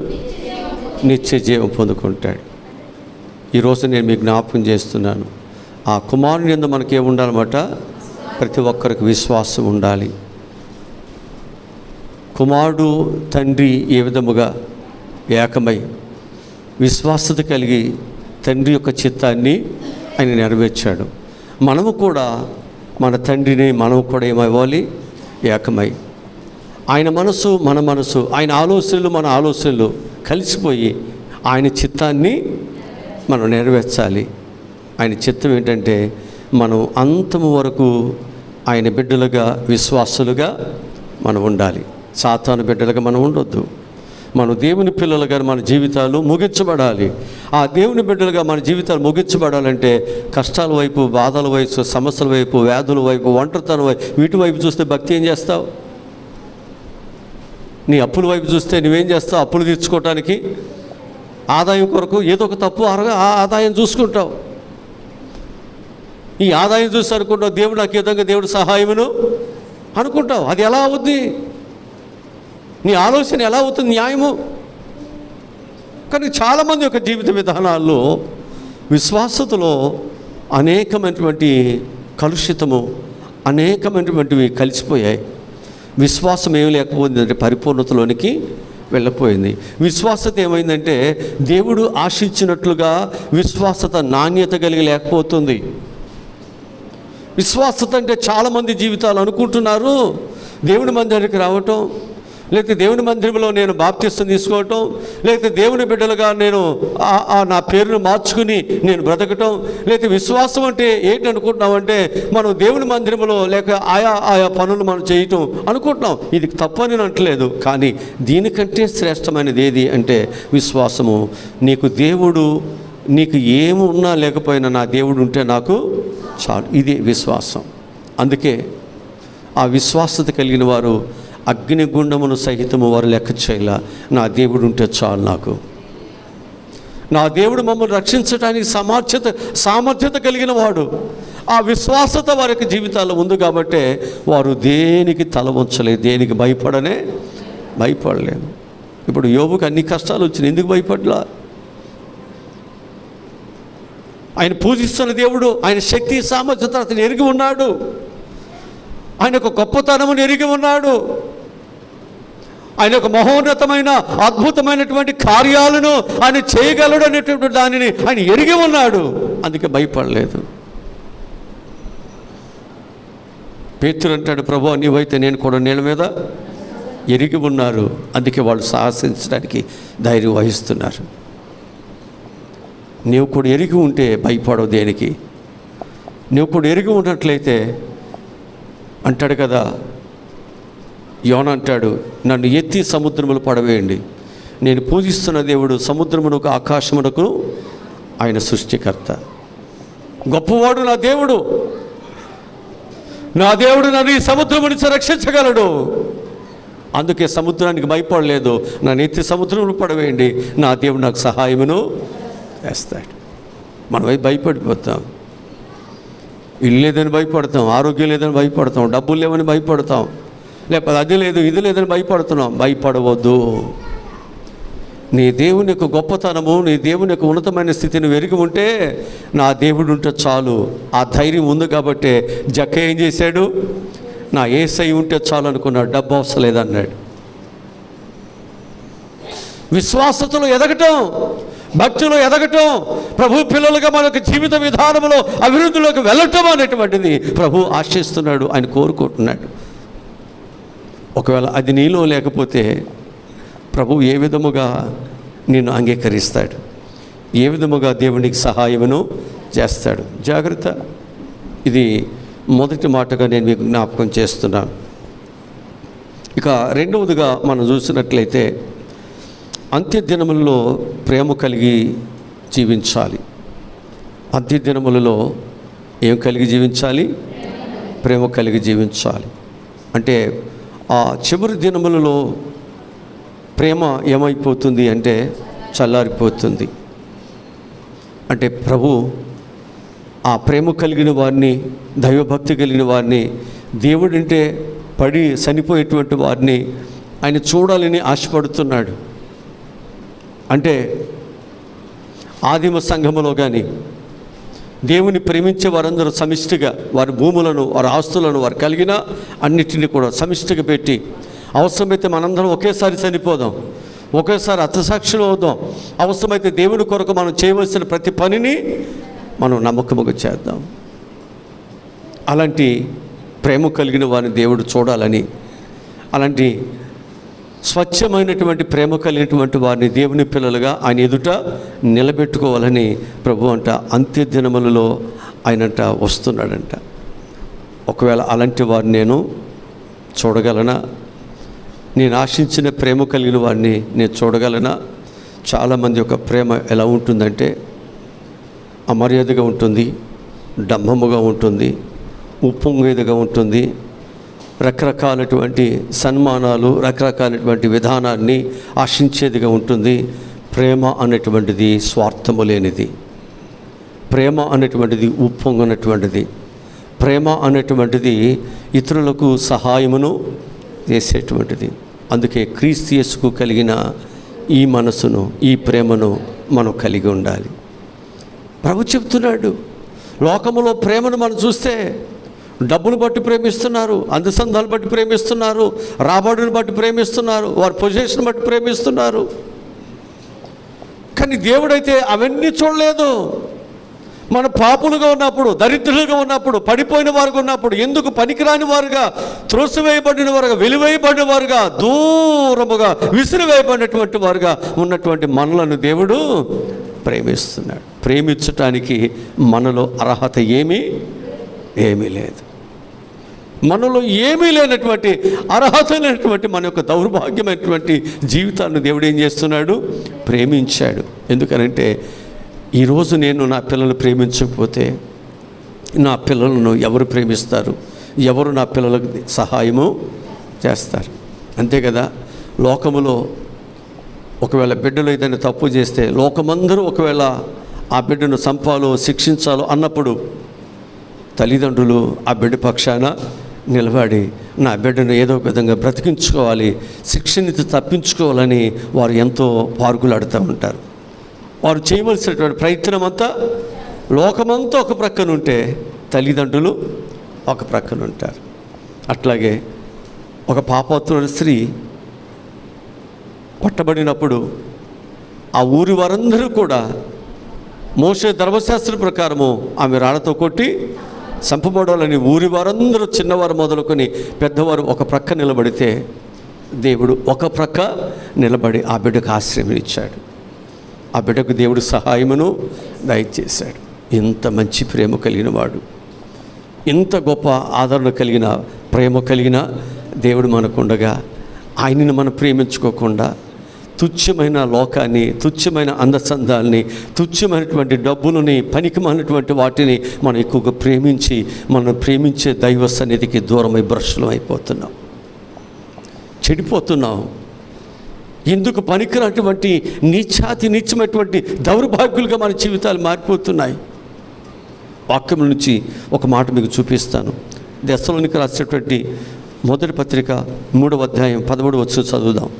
నిత్య జీవం పొందుకుంటాడు. ఈరోజు నేను మీకు జ్ఞాపకం చేస్తున్నాను, ఆ కుమారుని యందు మనకేముండాలన్నమాట? ప్రతి ఒక్కరికి విశ్వాసం ఉండాలి. కుమారుడు తండ్రి ఏ విధముగా ఏకమై విశ్వాసత కలిగి తండ్రి యొక్క చిత్తాన్ని ఆయన నెరవేర్చాడు. మనము కూడా మన తండ్రిని మనము కూడా ఏమవ్వాలి? ఏకమై ఆయన మనసు మన మనసు, ఆయన ఆలోచనలు మన ఆలోచనలు కలిసిపోయి ఆయన చిత్తాన్ని మనం నెరవేర్చాలి. ఆయన చిత్తం ఏంటంటే మనం అంతము వరకు ఆయన బిడ్డలుగా, విశ్వాసులుగా మనం ఉండాలి. సాతాను బిడ్డలుగా మనం ఉండొద్దు. మనం దేవుని పిల్లలుగా మన జీవితాలు ముగించబడాలి. ఆ దేవుని బిడ్డలుగా మన జీవితాలు ముగించబడాలంటే కష్టాల వైపు, బాధల వైపు, సమస్యల వైపు, వ్యాధుల వైపు, ఒంటరితనం వైపు, వీటి వైపు చూస్తే భక్తి ఏం చేస్తావు? నీ అప్పుల వైపు చూస్తే నువ్వేం చేస్తావు? అప్పులు తీర్చుకోవటానికి ఆదాయం కొరకు ఏదో ఒక తప్పు ఆదాయం చూసుకుంటావు. ఈ ఆదాయం చూసి అనుకుంటావు దేవుడు నాకు ఈ విధంగా దేవుడు సహాయమును అనుకుంటావు. అది ఎలా అవుద్ది? నీ ఆలోచన ఎలా అవుతుంది? న్యాయము. కానీ చాలామంది యొక్క జీవిత విధానాల్లో విశ్వాసతలో అనేకమైనటువంటి కలుషితము, అనేకమైనటువంటివి కలిసిపోయాయి. విశ్వాసం ఏమి లేకపోయిందంటే పరిపూర్ణతలోనికి వెళ్ళిపోయింది. విశ్వాసత ఏమైందంటే దేవుడు ఆశించినట్లుగా విశ్వాసత నాణ్యత కలిగి లేకపోతుంది. విశ్వాసత అంటే చాలామంది జీవితాలు అనుకుంటున్నారు దేవుని మందిరానికి రావటం, లేకపోతే దేవుని మందిరంలో నేను బాప్తిస్తం తీసుకోవటం, లేకపోతే దేవుని బిడ్డలుగా నేను నా పేరును మార్చుకుని నేను బ్రతకటం, లేకపోతే విశ్వాసం అంటే ఏంటి అనుకుంటున్నామంటే మనం దేవుని మందిరంలో లేక ఆయా పనులు మనం చేయటం అనుకుంటున్నాం. ఇది తప్పని నేను అంటలేదు, కానీ దీనికంటే శ్రేష్టమైనది ఏది అంటే విశ్వాసము. నీకు దేవుడు, నీకు ఏమి ఉన్నా లేకపోయినా నా దేవుడు ఉంటే నాకు చాలు, ఇది విశ్వాసం. అందుకే ఆ విశ్వాసత కలిగిన వారు అగ్నిగుండమును సహితము వారు లెక్క చేయలా, నా దేవుడు ఉంటే చాలు నాకు, నా దేవుడు మమ్మల్ని రక్షించడానికి సామర్థ్యత కలిగిన వాడు. ఆ విశ్వాసత వారికి జీవితాల్లో ఉంది కాబట్టే వారు దేనికి తల వంచలేదు, దేనికి భయపడలేదు. ఇప్పుడు యోబుకు అన్ని కష్టాలు వచ్చినాయి, ఎందుకు భయపడలా? ఆయన పూజిస్తున్న దేవుడు, ఆయన శక్తి సామర్థ్యత అతను ఎరిగి ఉన్నాడు, ఆయన ఒక గొప్పతనమును ఎరిగి ఉన్నాడు, ఆయన ఒక మహోన్నతమైన అద్భుతమైనటువంటి కార్యాలను ఆయన చేయగలడు అనేటువంటి దానిని ఆయన ఎరిగి ఉన్నాడు, అందుకే భయపడలేదు. పేతురు అంటాడు, ప్రభు నీవైతే నేను కూడా నీళ్ళ మీద ఎరిగి ఉన్నారు, అందుకే వాళ్ళు సాహసించడానికి ధైర్యం వహిస్తున్నారు. నీవు కూడా ఎరిగి ఉంటే భయపడవు దేనికి. నువ్వు కూడా ఎరిగి ఉన్నట్లయితే అంటాడు కదా, యోన అంటాడు, నన్ను ఎత్తి సముద్రములు పడవేయండి. నేను పూజిస్తున్న దేవుడు సముద్రమునకు ఆకాశమునకు ఆయన సృష్టికర్త, గొప్పవాడు నా దేవుడు. నా దేవుడు నన్ను ఈ సముద్రము నుంచి రక్షించగలడు, అందుకే సముద్రానికి భయపడలేదు. నన్ను ఎత్తి సముద్రములు పడవేయండి, నా దేవుడు నాకు సహాయమును చేస్తాడు. మనం భయపడిపోతాం, ఇల్లు లేదని భయపడతాం, ఆరోగ్యం లేదని భయపడతాం, డబ్బులు లేవని భయపడతాం, లేకపోతే అది లేదు ఇది లేదని భయపడుతున్నాం. భయపడవద్దు. నీ దేవుని యొక్క గొప్పతనము, నీ దేవుని యొక్క ఉన్నతమైన స్థితిని వెరిగి ఉంటే నా దేవుడు ఉంటే చాలు, ఆ ధైర్యం ఉంది కాబట్టి జక్క ఏం చేశాడు, నా యేసయ్య ఉంటే చాలు అనుకున్నాడు, డబ్బు అవసరం లేదన్నాడు. విశ్వాసతలో ఎదగటం, భక్తిలో ఎదగటం, ప్రభు పిల్లలుగా మనకు జీవిత విధానంలో అభివృద్ధిలోకి వెళ్ళటం అనేటువంటిది ప్రభు ఆశిస్తున్నాడు, ఆయన కోరుకుంటున్నాడు. ఒకవేళ అది నీలో లేకపోతే ప్రభు ఏ విధముగా నిన్ను అంగీకరిస్తాడు, ఏ విధముగా దేవునికి సహాయమును చేస్తాడు? జాగ్రత్త. ఇది మొదటి మాటగా నేను మీకు జ్ఞాపకం చేస్తున్నాను. ఇక రెండవదిగా మనం చూసినట్లయితే అంత్యదినములలో ప్రేమ కలిగి జీవించాలి. అంత్యదినములలో ఏం కలిగి జీవించాలి? ప్రేమ కలిగి జీవించాలి. అంటే ఆ చివరి దినములలో ప్రేమ ఏమైపోతుంది అంటే చల్లారిపోతుంది. అంటే ప్రభు ఆ ప్రేమ కలిగిన వారిని, దైవభక్తి కలిగిన వారిని, దేవుడంటే పడి చనిపోయేటువంటి వారిని ఆయన చూడాలని ఆశపడుతున్నాడు. అంటే ఆదిమ సంఘములో కానీ దేవుని ప్రేమించే వారందరూ సమిష్టిగా వారి భూములను, వారి ఆస్తులను, వారు కలిగిన అన్నిటినీ కూడా సమిష్టిగా పెట్టి, అవసరమైతే మనందరం ఒకేసారి చనిపోదాం, ఒకేసారి హతసాక్షులు అవుదాం, అవసరమైతే దేవుని కొరకు మనం చేయవలసిన ప్రతి పనిని మనం నమ్మకముగా చేద్దాం. అలాంటి ప్రేమ కలిగిన వారిని దేవుడు చూడాలని, అలాంటి స్వచ్ఛమైనటువంటి ప్రేమ కలిగినటువంటి వారిని దేవుని పిల్లలుగా ఆయన ఎదుట నిలబెట్టుకోవాలని ప్రభు అంట అంత్యదినములలో ఆయనంట వస్తున్నాడంట. ఒకవేళ అలాంటి వారిని నేను చూడగలనా? నేను ఆశించిన ప్రేమ కలిగిన వారిని నేను చూడగలనా? చాలామంది యొక్క ప్రేమ ఎలా ఉంటుందంటే అమర్యాదగా ఉంటుంది, డంబముగా ఉంటుంది, ఉప్పొంగేదిగా ఉంటుంది, రకరకాలటువంటి సన్మానాలు, రకరకాలటువంటి విధానాన్ని ఆశించేదిగా ఉంటుంది. ప్రేమ అనేటువంటిది స్వార్థము లేనిది, ప్రేమ అనేటువంటిది ఉప్పొంగనటువంటిది, ప్రేమ అనేటువంటిది ఇతరులకు సహాయమును చేసేటువంటిది. అందుకే క్రీస్తు యేసుకు కలిగిన ఈ మనసును, ఈ ప్రేమను మనం కలిగి ఉండాలి. ప్రభు చెప్తున్నాడు, లోకములో ప్రేమను మనం చూస్తే డబ్బును బట్టి ప్రేమిస్తున్నారు, అందసందాలు బట్టి ప్రేమిస్తున్నారు, రాబడిని బట్టి ప్రేమిస్తున్నారు, వారి పొజిషన్ బట్టి ప్రేమిస్తున్నారు. కానీ దేవుడైతే అవన్నీ చూడలేదు. మన పాపులుగా ఉన్నప్పుడు, దరిద్రులుగా ఉన్నప్పుడు, పడిపోయిన వారుగా ఉన్నప్పుడు, ఎందుకు పనికిరాని వారుగా, త్రోసివేయబడిన వారుగా, వెలివేయబడిన వారుగా, దూరముగా విసిరివేయబడినటువంటి వారుగా ఉన్నటువంటి మనలను దేవుడు ప్రేమిస్తున్నాడు. ప్రేమించటానికి మనలో అర్హత ఏమీ లేదు. మనలో ఏమీ లేనటువంటి, అర్హత లేనటువంటి మన యొక్క దౌర్భాగ్యమైనటువంటి జీవితాన్ని దేవుడు ఏం చేస్తున్నాడు? ప్రేమించాడు. ఎందుకనంటే ఈరోజు నేను నా పిల్లలు ప్రేమించకపోతే నా పిల్లలను ఎవరు ప్రేమిస్తారు? ఎవరు నా పిల్లలకు సహాయము చేస్తారు? అంతే కదా. లోకములో ఒకవేళ బిడ్డలు ఏదైనా తప్పు చేస్తే లోకమందరూ ఒకవేళ ఆ బిడ్డను చంపాలో శిక్షించాలో అన్నప్పుడు తల్లిదండ్రులు ఆ బిడ్డ పక్షాన నిలబడి నా బిడ్డను ఏదో ఒక విధంగా బ్రతికించుకోవాలి, శిక్ష నుంచి తప్పించుకోవాలని వారు ఎంతో పార్కులాడుతూ ఉంటారు. వారు చేయవలసినటువంటి ప్రయత్నం అంతా, లోకమంతా ఒక ప్రక్కన ఉంటే తల్లిదండ్రులు ఒక ప్రక్కన ఉంటారు. అట్లాగే ఒక పాపాత్మురాలు స్త్రీ పట్టబడినప్పుడు ఆ ఊరి వారందరూ కూడా మోషే ధర్మశాస్త్రం ప్రకారము ఆమె రాళ్లతో కొట్టి చంపబడాలని ఊరి వారందరూ, చిన్నవారు మొదలుకొని పెద్దవారు ఒక ప్రక్క నిలబడితే దేవుడు ఒక ప్రక్క నిలబడి ఆ బిడ్డకు ఆశ్రయం ఇచ్చాడు. ఆ బిడ్డకు దేవుడు సహాయమును దయచేశాడు. ఇంత మంచి ప్రేమ కలిగిన వాడు, ఇంత గొప్ప ఆదరణ కలిగిన ప్రేమ కలిగిన దేవుడు మనకుండగా ఆయనను మనం ప్రేమించుకోకుండా తుచ్చమైన లోకాన్ని, తుచ్చమైన అందచందాల్ని, తుచ్చమైనటువంటి డబ్బులని, పనికిమాలినటువంటి వాటిని మనం ఎక్కువగా ప్రేమించి మనం ప్రేమించే దైవ సన్నిధికి దూరమై భ్రష్టులం అయిపోతున్నాం, చెడిపోతున్నాం. ఎందుకు పనికిరానటువంటి నీచమైనటువంటి దౌర్భాగ్యులుగా మన జీవితాలు మారిపోతున్నాయి. వాక్యం నుంచి ఒక మాట మీకు చూపిస్తాను. దెస్సలోనికి రాసినటువంటి మొదటి పత్రిక 3వ అధ్యాయం 13వ వచనం చదువుదాం.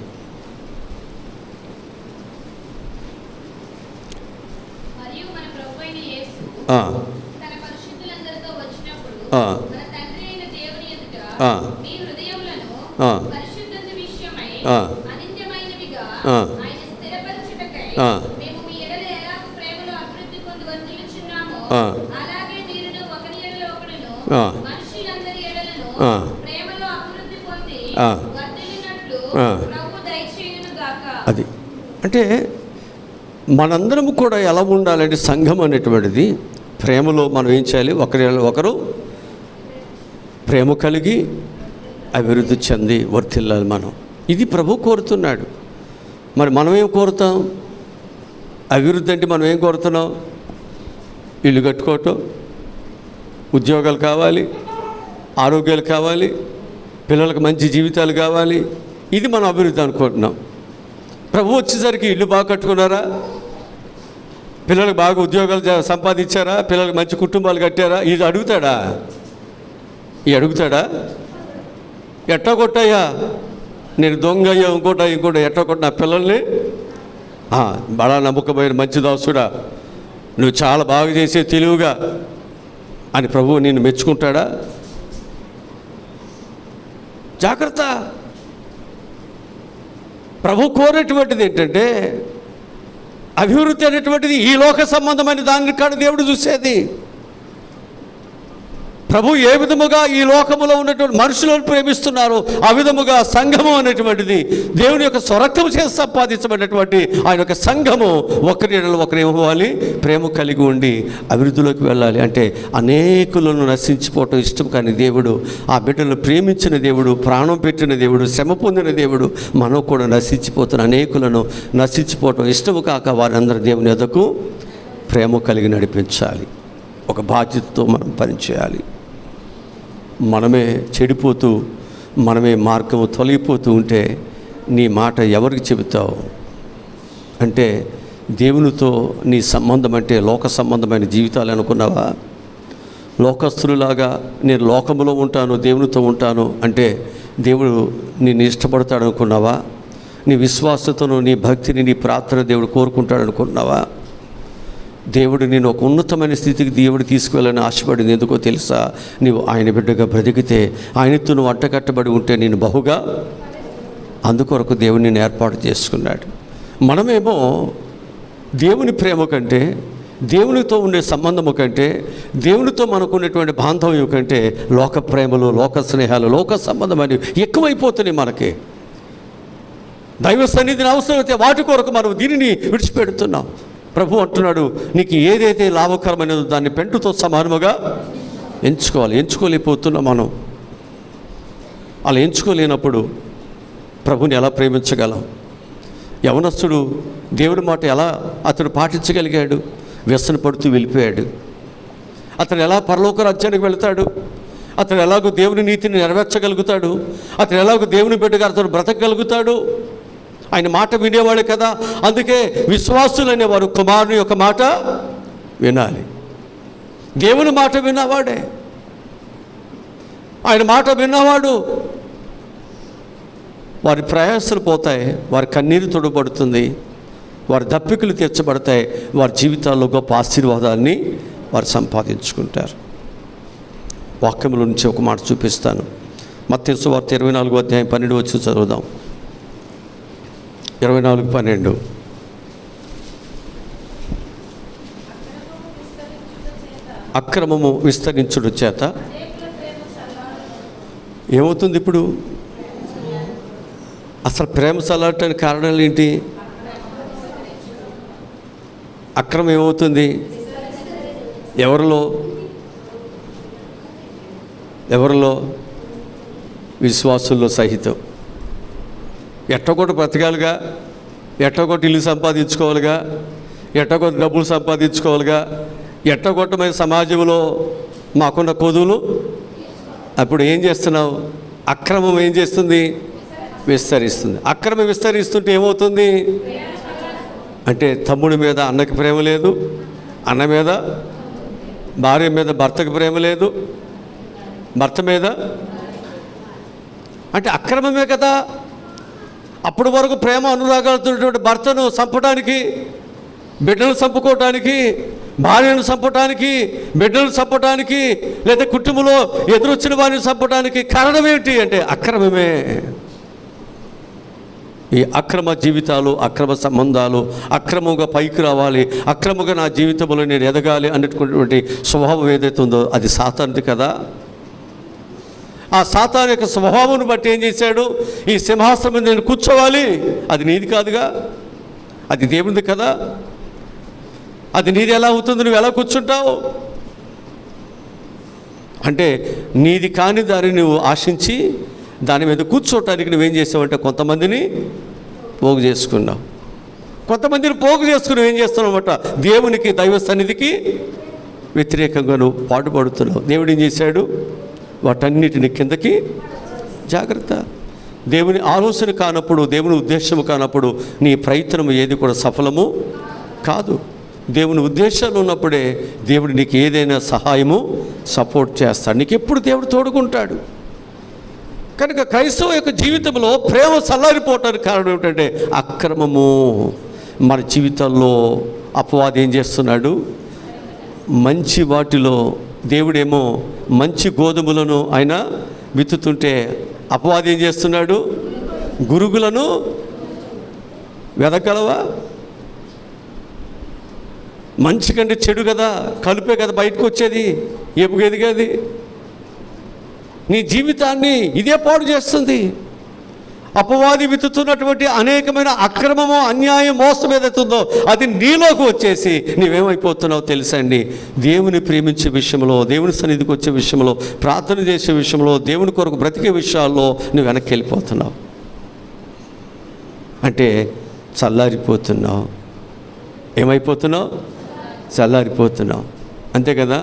అది అంటే మనందరం కూడా ఎలా ఉండాలంటే, సంఘం అనేటువంటిది ప్రేమలో మనం ఏం చేయాలి? ఒకరు ప్రేమ కలిగి అభివృద్ధి చెంది వర్ధిల్లాలి మనం. ఇది ప్రభు కోరుతున్నాడు. మరి మనం ఏం కోరుతాం? అభివృద్ధి అంటే మనం ఏం కోరుతున్నాం? ఇల్లు కట్టుకోవటం, ఉద్యోగాలు కావాలి, ఆరోగ్యాలు కావాలి, పిల్లలకు మంచి జీవితాలు కావాలి. ఇది మనం అభివృద్ధి అనుకుంటున్నాం. ప్రభు వచ్చేసరికి ఇల్లు బాగా కట్టుకున్నారా? పిల్లలకు బాగా ఉద్యోగాలు సంపాదించారా? పిల్లలకు మంచి కుటుంబాలు కట్టారా? ఇది అడుగుతాడా? అడుగుతాడా? ఎట్టా కొట్టాయా, నేను దొంగ అయ్యా, ఇంకోటి ఎట్టా కొట్టిన పిల్లల్ని బడా నమ్మకమైన మంచి దాసుడా, నువ్వు చాలా బాగా చేసే తెలివిగా అని ప్రభువు నిన్ను మెచ్చుకుంటాడా? జాగ్రత్త. ప్రభు కోరేటువంటిది ఏంటంటే, అభివృద్ధి అనేటువంటిది ఈ లోక సంబంధమైన దాని కాడ దేవుడు చూసేది. ప్రభు ఏ విధముగా ఈ లోకములో ఉన్నటువంటి మనుషులను ప్రేమిస్తున్నారు, ఆ విధముగా సంఘము అనేటువంటిది దేవుని యొక్క స్వరక్తము చేసి సంపాదించబడినటువంటి ఆయన యొక్క సంఘము ఒకరు ఏమవ్వాలి? ప్రేమ కలిగి ఉండి అభివృద్ధిలోకి వెళ్ళాలి. అంటే అనేకులను నశించిపోవటం ఇష్టం కానీ దేవుడు, ఆ బిడ్డలను ప్రేమించిన దేవుడు, ప్రాణం పెట్టిన దేవుడు, శ్రమ పొందిన దేవుడు, మనం కూడా నశించిపోతున్న అనేకులను నశించిపోవటం ఇష్టము కాక వారందరూ దేవుని ఎదుకు ప్రేమ కలిగి నడిపించాలి. ఒక బాధ్యతతో మనం పనిచేయాలి. మనమే చెడిపోతూ, మనమే మార్గము తొలగిపోతూ ఉంటే నీ మాట ఎవరికి చెబుతావు? అంటే దేవునితో నీ సంబంధం అంటే లోక సంబంధమైన జీవితాలు అనుకున్నావా? లోకస్తులాగా నేను లోకములో ఉంటాను, దేవునితో ఉంటాను అంటే దేవుడు నిన్ను ఇష్టపడతాడు అనుకున్నావా? నీ విశ్వాసతను, నీ భక్తిని, నీ ప్రార్థన దేవుడు కోరుకుంటాడు అనుకున్నావా? దేవుడు నేను ఒక ఉన్నతమైన స్థితికి దేవుడు తీసుకువెళ్ళని ఆశపడింది ఎందుకో తెలుసా? నీవు ఆయన బిడ్డగా బ్రతికితే, ఆయనతో నువ్వు అంటకట్టబడి ఉంటే నేను బహుగా, అందుకొరకు దేవుని నేను ఏర్పాటు చేసుకున్నాడు. మనమేమో దేవుని ప్రేమ కంటే దేవునితో ఉండే సంబంధము కంటే, దేవునితో మనకు ఉన్నటువంటి బాంధవ్యం కంటే లోక ప్రేమలు, లోక స్నేహాలు, లోక సంబంధం అనేవి ఎక్కువైపోతున్నాయి మనకి. దైవ సన్నిధిని అవసరమైతే వాటి కొరకు మనం దీనిని విడిచిపెడుతున్నాం. ప్రభు అంటున్నాడు, నీకు ఏదైతే లాభకరమైనదో దాన్ని పెంటుతో సమానముగా ఎంచుకోవాలి. ఎంచుకోలేకపోతున్నాం మనం. అలా ఎంచుకోలేనప్పుడు ప్రభుని ఎలా ప్రేమించగలం? యవనస్తుడు దేవుడి మాట ఎలా అతడు పాటించగలిగాడు? వ్యసన పడుతూ వెళ్ళిపోయాడు. అతడు ఎలా పరలోక రాజ్యానికి వెళతాడు? అతడు ఎలాగో దేవుని నీతిని నెరవేర్చగలుగుతాడు? అతడు ఎలాగో దేవుని బిడ్డగా అతడు బ్రతకగలుగుతాడు? ఆయన మాట వినేవాడే కదా. అందుకే విశ్వాసులు అనేవారు కుమారుని యొక్క మాట వినాలి. దేవుని మాట విన్నవాడే, ఆయన మాట విన్నవాడు వారి ప్రయాసాలు పోతాయి, వారి కన్నీరు తొడబడుతుంది, వారి దప్పికలు తీర్చబడతాయి, వారి జీవితాల్లో గొప్ప ఆశీర్వాదాన్ని వారు సంపాదించుకుంటారు. వాక్యముల నుంచి ఒక మాట చూపిస్తాను. మత్తయి సువార్త 24వ అధ్యాయం 12 వచ్చి చదువుదాం. 24:12. అక్రమము విస్తరించుట చేత ఏమవుతుంది? ఇప్పుడు అసలు ప్రేమ చల్లారటానికి కారణాలు ఏంటి? అక్రమం ఏమవుతుంది? ఎవరిలో? విశ్వాసుల్లో సహితం. ఎట్టగొట్టు బ్రతకాలిగా, ఎట్టగొట్టు ఇల్లు సంపాదించుకోవాలిగా, ఎట్టగొట్టు డబ్బులు సంపాదించుకోవాలిగా, ఎట్టగొట్టమైన సమాజంలో మాకున్న కొదువులు. అప్పుడు ఏం చేస్తున్నావు? అక్రమం ఏం చేస్తుంది? విస్తరిస్తుంది. అక్రమం విస్తరిస్తుంటే ఏమవుతుంది అంటే, తమ్ముడి మీద అన్నకి ప్రేమ లేదు, అన్న మీద భార్య మీద భర్తకి ప్రేమ లేదు, భర్త మీద అంటే అక్రమమే కదా. అప్పటి వరకు ప్రేమ అనురాగాలతో భర్తను చంపడానికి, బిడ్డలు చంపుకోవటానికి, భార్యను చంపటానికి, బిడ్డలు చంపటానికి, లేదా కుటుంబంలో ఎదురొచ్చిన వారిని చంపటానికి కారణం ఏంటి అంటే అక్రమమే. ఈ అక్రమ జీవితాలు, అక్రమ సంబంధాలు, అక్రమంగా పైకి రావాలి, అక్రమంగా నా జీవితంలో నేను ఎదగాలి అనేటువంటి స్వభావం ఏదైతే ఉందో అది సాతానుది కదా. ఆ సాతాను యొక్క స్వభావాన్ని బట్టి ఏం చేశాడు? ఈ సింహాసనం మీద నేను కూర్చోవాలి, అది నీది కాదుగా, అది దేవునిది కదా. అది నీది ఎలా అవుతుంది? నువ్వు ఎలా కూర్చుంటావు అంటే, నీది కాని దాన్ని నువ్వు ఆశించి దాని మీద కూర్చోటానికి నువ్వేం చేసావంటే కొంతమందిని పోగు చేసుకున్నావు. కొంతమందిని పోగు చేసుకుని ఏం చేస్తున్నావు అన్నమాట? దేవునికి, దైవ సన్నిధికి వ్యతిరేకంగా నువ్వు పాటుపడుతున్నావు. దేవుడు ఏం చేశాడు? వాటన్నిటిని కిందకి జాగ్రత్త. దేవుని ఆలోచన కానప్పుడు, దేవుని ఉద్దేశం కానప్పుడు నీ ప్రయత్నం ఏది కూడా సఫలము కాదు. దేవుని ఉద్దేశాలు ఉన్నప్పుడే దేవుడు నీకు ఏదైనా సహాయము, సపోర్ట్ చేస్తాడు. నీకు ఎప్పుడు దేవుడు తోడుకుంటాడు. కనుక క్రైస్తవ యొక్క జీవితంలో ప్రేమ చల్లారిపోవటానికి కారణం ఏమిటంటే అక్రమము. మన జీవితాల్లో అపవాది ఏం చేస్తున్నాడు? మంచి వాటిలో దేవుడేమో మంచి గోధుమలను ఆయన విత్తుతుంటే అపవాది ఏం చేస్తున్నాడు? గురుగులను వెదగలవా? మంచి కంటే చెడు కదా, కలుపే కదా బయటకు వచ్చేది, ఎప్పుడు ఎదిగేది. నీ జీవితాన్ని ఇదే పాడు చేస్తుంది. అపవాది విత్తుతున్నటువంటి అనేకమైన అక్రమము, అన్యాయం, మోసం ఏదైతుందో అది నీలోకి వచ్చేసి నీవేమైపోతున్నావు తెలుసండి? దేవుని ప్రేమించే విషయంలో, దేవుని సన్నిధికి వచ్చే విషయంలో, ప్రార్థన చేసే విషయంలో, దేవుని కొరకు బ్రతికే విషయాల్లో నువ్వు వెనక్కి వెళ్ళిపోతున్నావు. అంటే చల్లారిపోతున్నావు. ఏమైపోతున్నావు? చల్లారిపోతున్నావు. అంతే కదా.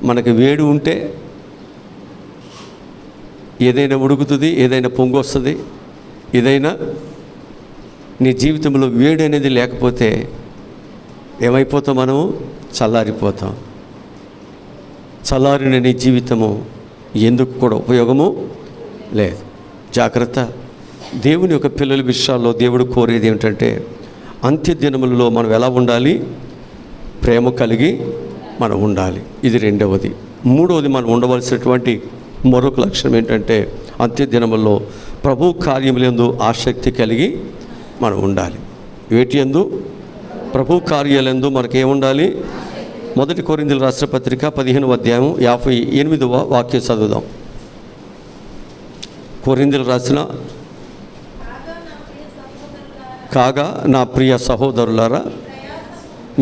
మనకి వేడి ఉంటే ఏదైనా ఉడుకుతుంది, ఏదైనా పొంగు వస్తుంది. ఏదైనా నీ జీవితంలో వేడి అనేది లేకపోతే ఏమైపోతాం? మనము చల్లారిపోతాం. చల్లారిన నీ జీవితము ఎందుకు కూడా ఉపయోగము లేదు. జాగ్రత్త. దేవుని యొక్క పిల్లల విషయాల్లో దేవుడు కోరేది ఏమిటంటే అంత్య దినములలో మనం ఎలా ఉండాలి? ప్రేమ కలిగి మనం ఉండాలి. ఇది రెండవది. మూడవది, మనం ఉండవలసినటువంటి మరొక లక్షణం ఏంటంటే అంత్య దినముల్లో ప్రభు కార్యములందు ఆసక్తి కలిగి మనం ఉండాలి. వేటి యందు? ప్రభు కార్యాలందు మనకేముండాలి? మొదటి కొరింథీయుల రాసిన పత్రిక 15వ అధ్యాయం 58వ వాక్యం చదువుదాం. కొరింథీయులు రాసిన కాగా నా ప్రియ సహోదరులారా,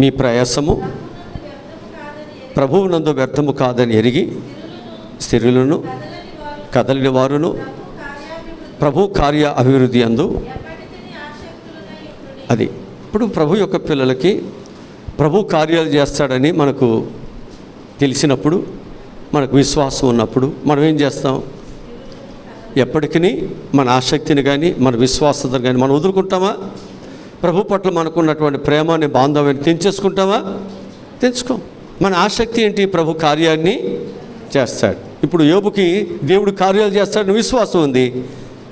మీ ప్రయాసము ప్రభువునందు వ్యర్థము కాదని ఎరిగి స్థిరులను కదలని వారును ప్రభు కార్య అభివృద్ధి అందు అది. ఇప్పుడు ప్రభు యొక్క పిల్లలకి ప్రభు కార్యాలు చేస్తాడని మనకు తెలిసినప్పుడు, మనకు విశ్వాసం ఉన్నప్పుడు మనం ఏం చేస్తాం? ఎప్పటికీ మన ఆసక్తిని కానీ మన విశ్వాసతను కానీ మనం వదులుకుంటామా? ప్రభు పట్ల మనకున్నటువంటి ప్రేమని బాంధవ్యాన్ని తెంచేసుకుంటామా? తెంచుకోం. మన ఆసక్తి ఏంటి? ప్రభు కార్యాన్ని చేస్తాడు. ఇప్పుడు యోబుకి దేవుడు కార్యాలు చేస్తాడని విశ్వాసం ఉంది.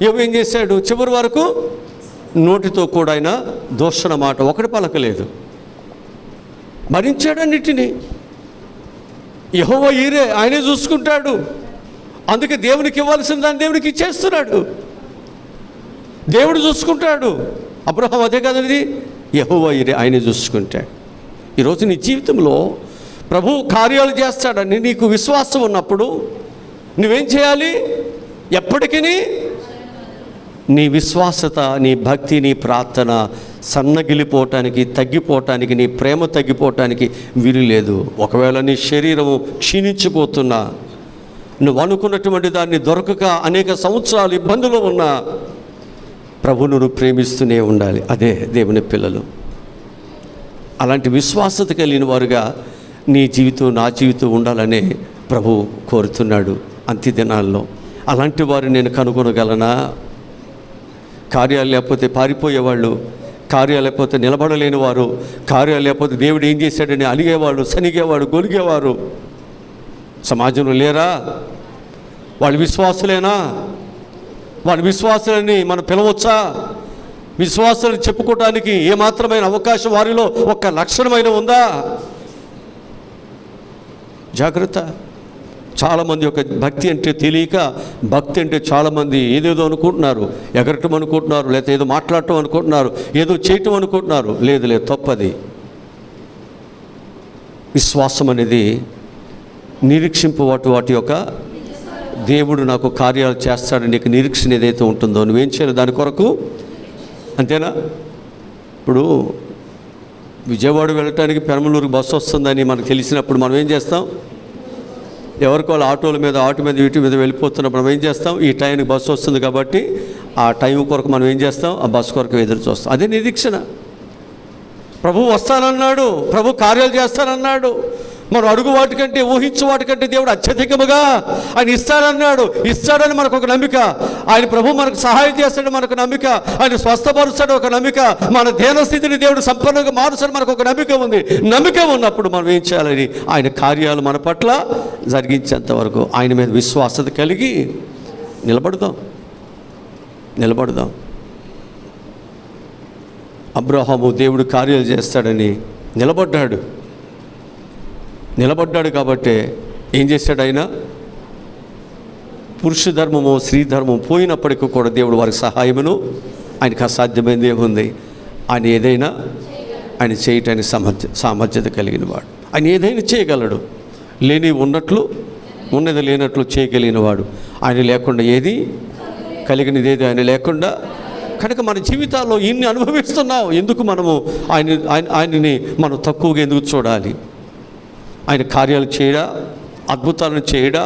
యోబు ఏం చేశాడు? చివరి వరకు నోటితో కూడా ఆయన దూషణ మాట ఒకటి పలకలేదు, భరించాడు అన్నిటినీ. యెహోవా ఈరే, ఆయనే చూసుకుంటాడు. అందుకే దేవునికి ఇవ్వాల్సిన దాన్ని దేవునికి ఇచ్చేస్తున్నాడు. దేవుడు చూసుకుంటాడు. అబ్రహాం అదే కదండి, యెహోవా ఈరే, ఆయనే చూసుకుంటాడు. ఈరోజు నీ జీవితంలో ప్రభు కార్యాలు చేస్తాడని నీకు విశ్వాసం ఉన్నప్పుడు నువ్వేం చేయాలి? ఎప్పటికీ నీ విశ్వాసత, నీ భక్తి, నీ ప్రార్థన సన్నగిలిపోవటానికి, తగ్గిపోవటానికి, నీ ప్రేమ తగ్గిపోవటానికి వీలు లేదు. ఒకవేళ నీ శరీరము క్షీణించిపోతున్నా, నువ్వు అనుకున్నటువంటి దాన్ని దొరకక అనేక సంవత్సరాలు ఇబ్బందులు ఉన్నా ప్రభువును నువ్వు ప్రేమిస్తూనే ఉండాలి. అదే దేవుని పిల్లలు. అలాంటి విశ్వాసత కలిగిన వారుగా నీ జీవితం, నా జీవితం ఉండాలనే ప్రభు కోరుతున్నాడు అంత్య దినాల్లో. అలాంటి వారు నేను కనుగొనగలనా? కార్యాలు లేకపోతే పారిపోయేవాళ్ళు, కార్యాలు లేకపోతే నిలబడలేని వారు, కార్యాలు లేకపోతే దేవుడు ఏం చేశాడని అలిగేవాడు, సనిగేవాడు, గొలిగేవారు సమాజంలో లేరా? వాళ్ళు విశ్వాసులేనా? వాళ్ళ విశ్వాసులని మనం పిలవచ్చా? విశ్వాసాలను చెప్పుకోవటానికి ఏమాత్రమైన అవకాశం వారిలో ఒక్క లక్షణమైన ఉందా? జాగ్రత్త. చాలామంది యొక్క భక్తి అంటే తెలియక, భక్తి అంటే చాలామంది ఏదేదో అనుకుంటున్నారు, ఎగరటం అనుకుంటున్నారు, లేకపోతే ఏదో మాట్లాడటం అనుకుంటున్నారు, ఏదో చేయటం అనుకుంటున్నారు. లేదు లేదు, తప్పది. విశ్వాసం అనేది నిరీక్షింపు వాటి యొక్క దేవుడు నాకు కార్యాలు చేస్తాడని నీకు నిరీక్షణ ఏదైతే ఉంటుందో నువ్వేం చేయాలి దాని కొరకు? అంతేనా? ఇప్పుడు విజయవాడ వెళ్ళటానికి పెరమలూరు బస్సు వస్తుందని మనకు తెలిసినప్పుడు మనం ఏం చేస్తాం? ఎవరికో ఆటోల మీద, వీటి మీద వెళ్ళిపోతున్నప్పుడు మనం ఏం చేస్తాం? ఈ టైంకి బస్సు వస్తుంది కాబట్టి ఆ టైం కొరకు మనం ఏం చేస్తాం? ఆ బస్సు కొరకు ఎదురు చూస్తాం. అదే నిరీక్షణ. ప్రభు వస్తానన్నాడు, ప్రభు కార్యాలు చేస్తానన్నాడు. మనం అడుగు వాటికంటే, ఊహించు వాటికంటే దేవుడు అత్యధికముగా ఆయన ఇస్తాడని మనకు ఒక నమ్మిక. ఆయన ప్రభు మనకు సహాయం చేస్తాడు మనకు నమ్మిక. ఆయన స్వస్థపరుస్తాడు ఒక నమ్మిక. మన దేనస్థితిని దేవుడు సంపన్నంగా మారుస్తాడు మనకు ఒక నమ్మిక ఉంది. నమ్మిక ఉన్నప్పుడు మనం ఏం చేయాలని? ఆయన కార్యాలు మన పట్ల జరిగించేంత వరకు ఆయన మీద విశ్వాసత కలిగి నిలబడదాం. అబ్రహాము దేవుడు కార్యాలు చేస్తాడని నిలబడ్డాడు కాబట్టి ఏం చేశాడు? ఆయన పురుష ధర్మము, స్త్రీ ధర్మం పోయినప్పటికీ కూడా దేవుడు వారికి సహాయమును, ఆయనకు అసాధ్యమైనది ఏముంది? ఆయన ఏదైనా ఆయన చేయటానికి సామర్థ్యత కలిగిన వాడు. ఆయన ఏదైనా చేయగలడు. లేని ఉన్నట్లు, ఉన్నది లేనట్లు చేయగలిగిన వాడు. ఆయన లేకుండా ఏది కలిగినది ఏది ఆయన లేకుండా. కనుక మన జీవితాల్లో ఇన్ని అనుభవిస్తున్నాం. ఎందుకు మనము ఆయనని మనం తక్కువగా ఎందుకు చూడాలి? ఆయన కార్యాలు చేయడా, అద్భుతాలను చేయడా,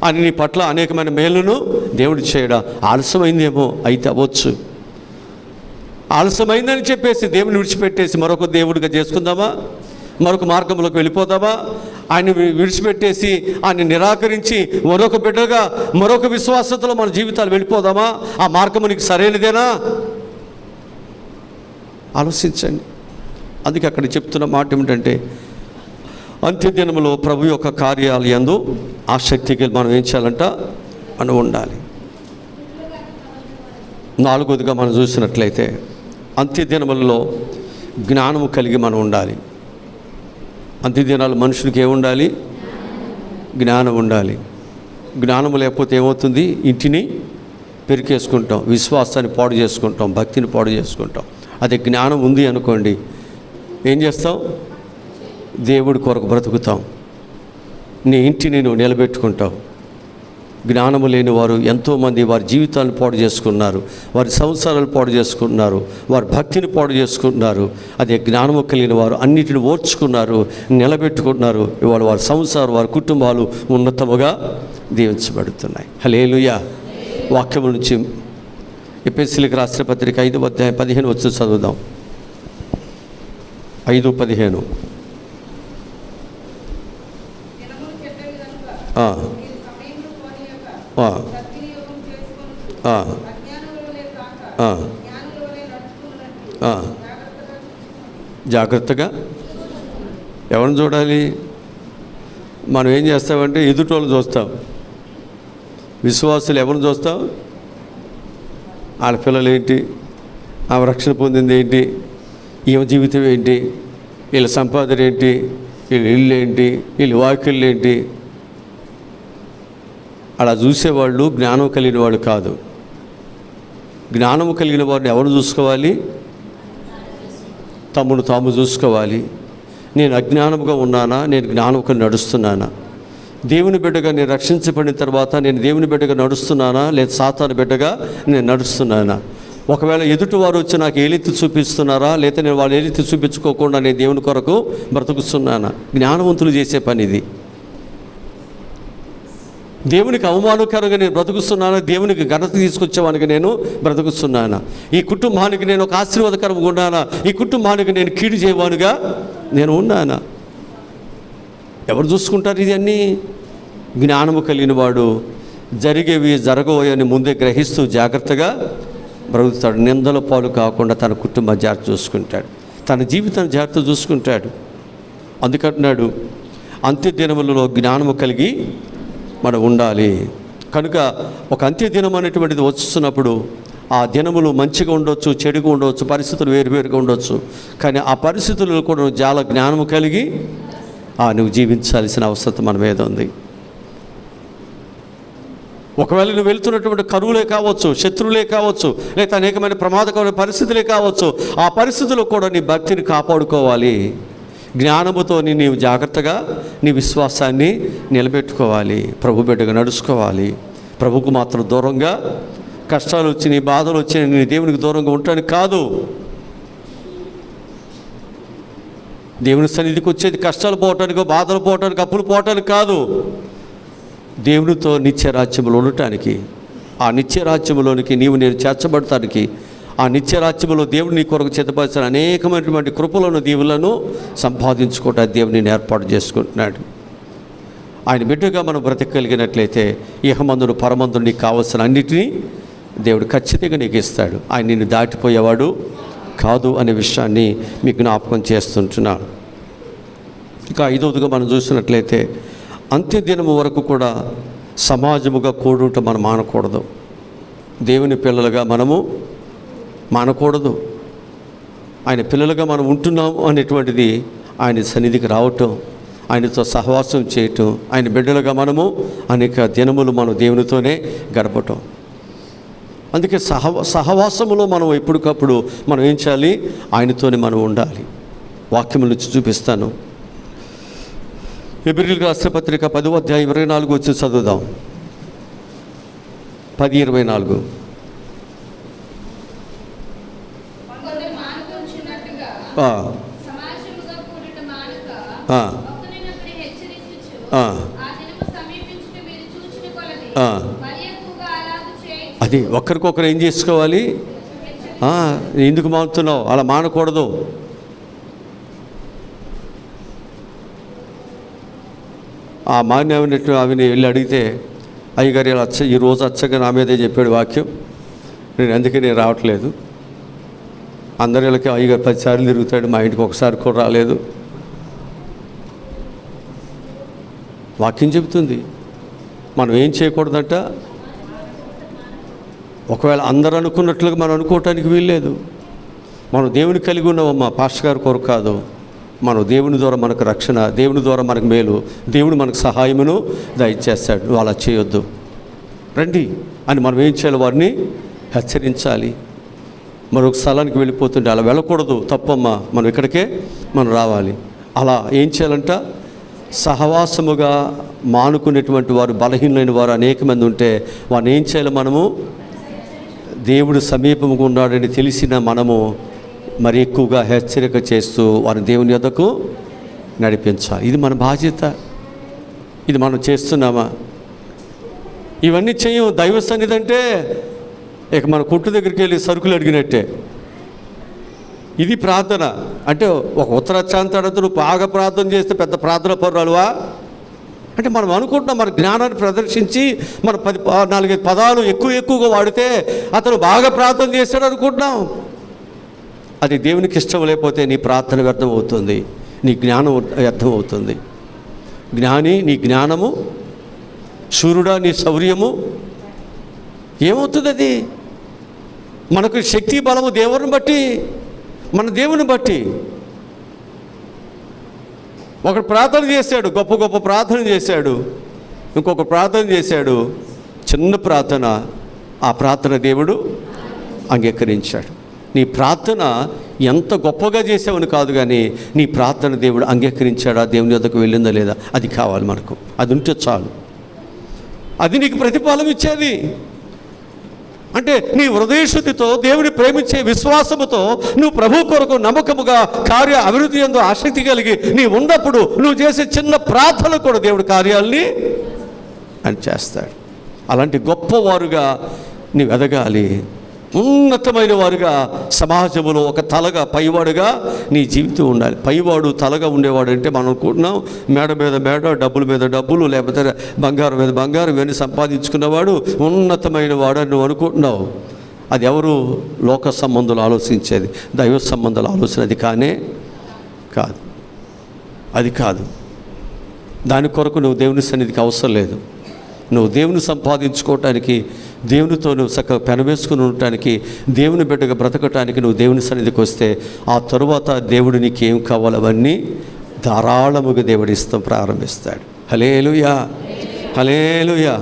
ఆయన నీ పట్ల అనేకమైన మేలును దేవుడు చేయడా? ఆలస్యమైందేమో, అయితే అవ్వచ్చు. ఆలస్యమైందని చెప్పేసి దేవుని విడిచిపెట్టేసి మరొక దేవుడిగా చేసుకుందామా? మరొక మార్గంలోకి వెళ్ళిపోదామా? ఆయన విడిచిపెట్టేసి ఆయన నిరాకరించి మరొక బిడ్డగా, మరొక విశ్వాసతలో మన జీవితాలు వెళ్ళిపోదామా? ఆ మార్గము నీకు సరైనదేనా? ఆలోచించండి. అందుకే అక్కడ చెప్తున్న మాట ఏమిటంటే, అంత్యదినములో ప్రభు యొక్క కార్యాలు యందు ఆసక్తికి మనం ఏం చేయాలంట? మనం ఉండాలి. నాలుగోదిగా మనం చూసినట్లయితే అంత్యదినములలో జ్ఞానము కలిగి మనం ఉండాలి. అంత్యదినాలు మనుషునికి ఏముండాలి? జ్ఞానం ఉండాలి. జ్ఞానము లేకపోతే ఏమవుతుంది? ఇంటిని పెరికేసుకుంటాం, విశ్వాసాన్ని పాడు చేసుకుంటాం, భక్తిని పాడు చేసుకుంటాం. అదే జ్ఞానం ఉంది అనుకోండి, ఏం చేస్తాం? దేవుడి కొరకు బ్రతుకుతాం. నీ ఇంటిని నువ్వు నిలబెట్టుకుంటావు. జ్ఞానము లేని వారు ఎంతోమంది వారి జీవితాలను పాడు చేసుకున్నారు, వారి సంసారాలు పాడు చేసుకున్నారు, వారి భక్తిని పాడు చేసుకుంటున్నారు. అదే జ్ఞానము కలిగిన వారు అన్నిటిని ఓర్చుకున్నారు, నిలబెట్టుకుంటున్నారు. ఇవాళ వారి సంసారం, వారి కుటుంబాలు ఉన్నతముగా దీవించబడుతున్నాయి. హల్లెలూయా. వాక్యము నుంచి ఎఫెసీయులకు రాసిన పత్రిక 5వ అధ్యాయం 15 వచ్చి చదువుదాం. 5:15. జాగ్రత్తగా ఎవరిని చూడాలి? మనం ఏం చేస్తామంటే ఎదుటోళ్ళని చూస్తాం. విశ్వాసులు ఎవరిని చూస్తాం? వాళ్ళ పిల్లలు ఏంటి, ఆమె రక్షణ పొందింది ఏంటి, ఈమె జీవితం ఏంటి, వీళ్ళ సంపాదన ఏంటి, వీళ్ళ ఇల్లు ఏంటి, వీళ్ళ వాక్యులు ఏంటి. అలా చూసేవాళ్ళు జ్ఞానం కలిగిన వాళ్ళు కాదు. జ్ఞానము కలిగిన వారిని ఎవరు చూసుకోవాలి? తమ్ముడు తాము చూసుకోవాలి. నేను అజ్ఞానముగా ఉన్నానా, నేను జ్ఞానంగా నడుస్తున్నానా? దేవుని బిడ్డగా నేను రక్షించబడిన తర్వాత నేను దేవుని బిడ్డగా నడుస్తున్నానా, లేదా సాతాను బిడ్డగా నేను నడుస్తున్నానా? ఒకవేళ ఎదుటి వారు వచ్చి నాకు ఏలెత్తి చూపిస్తున్నారా, లేదా నేను వాళ్ళు ఏలెత్తి చూపించుకోకుండా నేను దేవుని కొరకు బ్రతుకుతున్నానా? జ్ఞానవంతులు చేసే పని ఇది. దేవునికి అవమానకరంగా నేను బ్రతుకుస్తున్నానా, దేవునికి ఘనత తీసుకొచ్చేవానికి నేను బ్రతుకుతున్నానా? ఈ కుటుంబానికి నేను ఒక ఆశీర్వాదకరంగా ఉన్నానా, ఈ కుటుంబానికి నేను కీడు చేయవానుగా నేను ఉన్నానా? ఎవరు చూసుకుంటారు? ఇది అన్నీ జ్ఞానము కలిగిన వాడు జరిగేవి జరగవని ముందే గ్రహిస్తూ జాగ్రత్తగా బ్రతుకుతాడు. నిందల పాలు కాకుండా తన కుటుంబం జాగ్రత్త చూసుకుంటాడు, తన జీవితాన్ని జాగ్రత్త చూసుకుంటాడు. అందుకంటున్నాడు, అంత్య దినములలో జ్ఞానము కలిగి మనం ఉండాలి. కనుక ఒక అంత్య దినం అనేటువంటిది వస్తున్నప్పుడు ఆ దినములు మంచిగా ఉండొచ్చు, చెడుగా ఉండవచ్చు, పరిస్థితులు వేరువేరుగా ఉండొచ్చు. కానీ ఆ పరిస్థితుల్లో కూడా నువ్వు చాలా జ్ఞానము కలిగి నువ్వు జీవించాల్సిన అవసరం మన మీద ఉంది. ఒకవేళ నువ్వు వెళ్తున్నటువంటి కరువులే కావచ్చు, శత్రువులే కావచ్చు, లేదా అనేకమైన ప్రమాదకరమైన పరిస్థితులే కావచ్చు, ఆ పరిస్థితుల్లో కూడా నీ భక్తిని కాపాడుకోవాలి. జ్ఞానముతో నీవు జాగ్రత్తగా నీ విశ్వాసాన్ని నిలబెట్టుకోవాలి. ప్రభు బిడ్డగా నడుచుకోవాలి. ప్రభుకు మాత్రం దూరంగా, కష్టాలు వచ్చి నీ బాధలు వచ్చి నీ దేవునికి దూరంగా ఉండటానికి కాదు. దేవుని సన్నిధికి వచ్చేది కష్టాలు పోవటానికో, బాధలు పోవటానికి, అప్పులు పోవటానికి కాదు. దేవునితో నిత్యరాజ్యములు ఉండటానికి, ఆ నిత్యరాజ్యములోనికి నీవు నేను చేర్చబడటానికి, ఆ నిత్యరాజ్యములో దేవుడు నీ కొరకు చేతపరిచిన అనేకమైనటువంటి కృపలను, దీవులను సంపాదించుకోవటానికి దేవుని ఏర్పాటు చేసుకుంటున్నాడు. ఆయన బిడ్డగా మనం బ్రతకగలిగినట్లయితే ఇహమందును పరమందును నీకు కావలసిన అన్నిటినీ దేవుడు ఖచ్చితంగా నీకు ఇస్తాడు. ఆయన నిన్ను దాటిపోయేవాడు కాదు అనే విషయాన్ని మీకు జ్ఞాపకం చేస్తుంటున్నాను. ఇక 5వదిగా మనం చూసినట్లయితే అంత్యదినము వరకు కూడా సమాజముగా కూడుట మనం మానకూడదు. దేవుని పిల్లలుగా మనము మానకూడదు. ఆయన పిల్లలుగా మనం ఉంటున్నాము అనేటువంటిది ఆయన సన్నిధికి రావటం, ఆయనతో సహవాసం చేయటం, ఆయన బిడ్డలుగా మనము అనేక దినములు మనం దేవునితోనే గడపటం. అందుకే సహవాసములో మనం ఎప్పటికప్పుడు మనం ఏం చేయాలి? ఆయనతోనే మనం ఉండాలి. వాక్యముల నుంచి చూపిస్తాను. హెబ్రీయులకు రాసిన పత్రిక 10వ అధ్యాయం 24 వచ్చి చదువుదాం. 10:24. అది ఒకరికొకరు ఏం చేసుకోవాలి? ఎందుకు మానుతున్నావు? అలా మానకూడదు. ఆ మాన్యమైనట్టు ఆమెని వెళ్ళి అడిగితే, అయ్యగారు ఇలా ఈరోజు అచ్చగా నా మీదే చెప్పాడు వాక్యం, అందుకే నేను రావట్లేదు. అందరి వీళ్ళకి అయ్యగారు 10 సార్లు తిరుగుతాడు, మా ఇంటికి ఒకసారి కూడా రాలేదు. వాక్యం చెబుతుంది మనం ఏం చేయకూడదంట. ఒకవేళ అందరూ అనుకున్నట్లుగా మనం అనుకోవటానికి వీల్లేదు. మనం దేవుని కలిగి ఉన్నామమ్మా, పాస్టర్ గారి కొరకు కాదు. మనం దేవుని ద్వారా మనకు రక్షణ, దేవుని ద్వారా మనకు మేలు, దేవుడు మనకు సహాయమును దయచేస్తాడు. నువ్వు అలా చేయొద్దు, రండి అని మనం ఏం చేయాలి? వారిని హెచ్చరించాలి. మరొక స్థలానికి వెళ్ళిపోతుంటే అలా వెళ్ళకూడదు, తప్పమ్మా, మనం ఇక్కడికే మనం రావాలి. అలా ఏం చేయాలంట? సహవాసముగా మానుకునేటువంటి వారు, బలహీనమైన వారు అనేక మంది ఉంటే వారిని ఏం చేయాలి? మనము దేవుడు సమీపంగా ఉన్నాడని తెలిసిన మనము మరి ఎక్కువగా హెచ్చరిక చేస్తూ వారిని దేవుని యొద్దకు నడిపించాలి. ఇది మన బాధ్యత. ఇది మనం చేస్తున్నామా? ఇవన్నీ చేయం. దైవ సన్నిధి అంటే ఇక మన కొట్టు దగ్గరికి వెళ్ళి సరుకులు అడిగినట్టే. ఇది ప్రార్థన అంటే. ఒక ఉత్తరాచాంతడతో నువ్వు బాగా ప్రార్థన చేస్తే పెద్ద ప్రార్థన పరురాలువా అంటే మనం అనుకుంటున్నాం. మన జ్ఞానాన్ని ప్రదర్శించి మన 4-5 పదాలు ఎక్కువగా వాడితే అతను బాగా ప్రార్థన చేశాడు అనుకుంటున్నాం. అది దేవునికి ఇష్టం లేకపోతే నీ ప్రార్థన వ్యర్థం అవుతుంది, నీ జ్ఞానం వ్యర్థం అవుతుంది. జ్ఞాని నీ జ్ఞానము, శూరుడా నీ శౌర్యము ఏమవుతుంది? అది మనకు శక్తి బలము దేవుని బట్టి, మన దేవుని బట్టి. ఒకడు ప్రార్థన చేశాడు, గొప్ప ప్రార్థన చేశాడు. ఇంకొక ప్రార్థన చేశాడు, చిన్న ప్రార్థన. ఆ ప్రార్థన దేవుడు అంగీకరించాడు. నీ ప్రార్థన ఎంత గొప్పగా చేసావని కాదు, కానీ నీ ప్రార్థన దేవుడు అంగీకరించాడా, దేవుని వద్దకు వెళ్ళిందా లేదా, అది కావాలి మనకు. అది ఉంటే చాలు. అది నీకు ప్రతిఫలం ఇచ్చేది. అంటే నీ హృదయశుద్ధితో, దేవుని ప్రేమించే విశ్వాసముతో నువ్వు ప్రభు కొరకు నమ్మకముగా కార్య అభివృద్ధి యందు ఆసక్తి కలిగి నీ ఉన్నప్పుడు నువ్వు చేసే చిన్న ప్రార్థన కూడా దేవుడు కార్యాలని అని చేస్తాడు. అలాంటి గొప్పవారుగా నీవు ఎదగాలి. ఉన్నతమైన వారుగా సమాజంలో ఒక తలగా, పైవాడుగా నీ జీవితం ఉండాలి. పైవాడు తలగా ఉండేవాడు అంటే మనం అనుకుంటున్నాం మేడ మీద మేడ, డబ్బుల మీద డబ్బులు, లేకపోతే బంగారం మీద బంగారం, ఇవన్నీ సంపాదించుకున్నవాడు ఉన్నతమైన వాడు అని నువ్వు అనుకుంటున్నావు. అది ఎవరు? లోక సంబంధాలు ఆలోచించేది. దైవ సంబంధాలు ఆలోచన అది కానే కాదు. అది కాదు. దాని కొరకు నువ్వు దేవుని సన్నిధికి అవసరం లేదు. నువ్వు దేవుని సంపాదించుకోవటానికి, దేవునితో నువ్వు చక్కగా పెనవేసుకుని ఉండటానికి, దేవుని బిడ్డగా బ్రతకటానికి నువ్వు దేవుని సన్నిధికి వస్తే ఆ తరువాత దేవుడు నీకేం కావాలో అవన్నీ ధారాళముగా దేవుడు ఇస్తాం ప్రారంభిస్తాడు. హల్లెలూయా, హల్లెలూయా.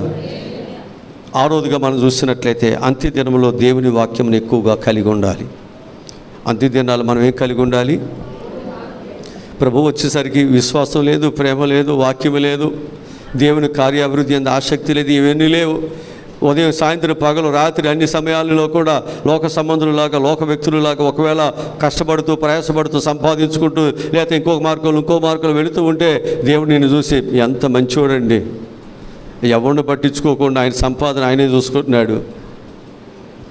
ఆరోదుగా మనం చూసినట్లయితే అంత్యదినంలో దేవుని వాక్యం ఎక్కువగా కలిగి ఉండాలి. అంత్యదినాలు మనం ఏం కలిగి ఉండాలి? ప్రభు వచ్చేసరికి విశ్వాసం లేదు, ప్రేమ లేదు, వాక్యం లేదు, దేవుని కార్యాభివృద్ధి అంత ఆసక్తి లేదు, ఇవన్నీ లేవు. ఉదయం, సాయంత్రం, పగలు, రాత్రి అన్ని సమయాలలో కూడా లోక సంబంధులలాగా, లోక వ్యక్తులలాగా ఒకవేళ కష్టపడుతూ, ప్రయాసపడుతూ, సంపాదించుకుంటూ, లేకపోతే ఇంకో మార్గంలో వెళుతూ ఉంటే దేవుడు నిన్ను చూసి ఎంత మంచివాడండి, ఎవరిని పట్టించుకోకుండా ఆయన సంపాదన ఆయనే చూసుకుంటున్నాడు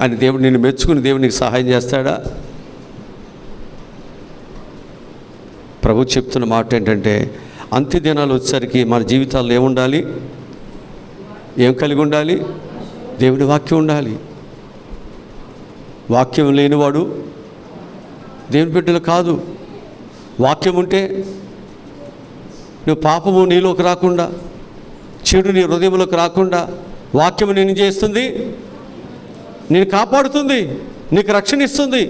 అని దేవుడు నిన్ను మెచ్చుకుని దేవుడు నీకు సహాయం చేస్తాడా? ప్రభు చెప్తున్న మాట ఏంటంటే, అంత్యదినాలు వచ్చేసరికి మన జీవితాల్లో ఏముండాలి? ఏం కలిగి ఉండాలి? దేవుని వాక్యం ఉండాలి. వాక్యం లేనివాడు దేవుని బిడ్డలు కాదు. వాక్యం ఉంటే నువ్వు పాపము నీలోకి రాకుండా, చెడు నీ హృదయంలోకి రాకుండా వాక్యము నేను చేస్తుంది, నేను కాపాడుతుంది, నీకు రక్షణ ఇస్తుంది,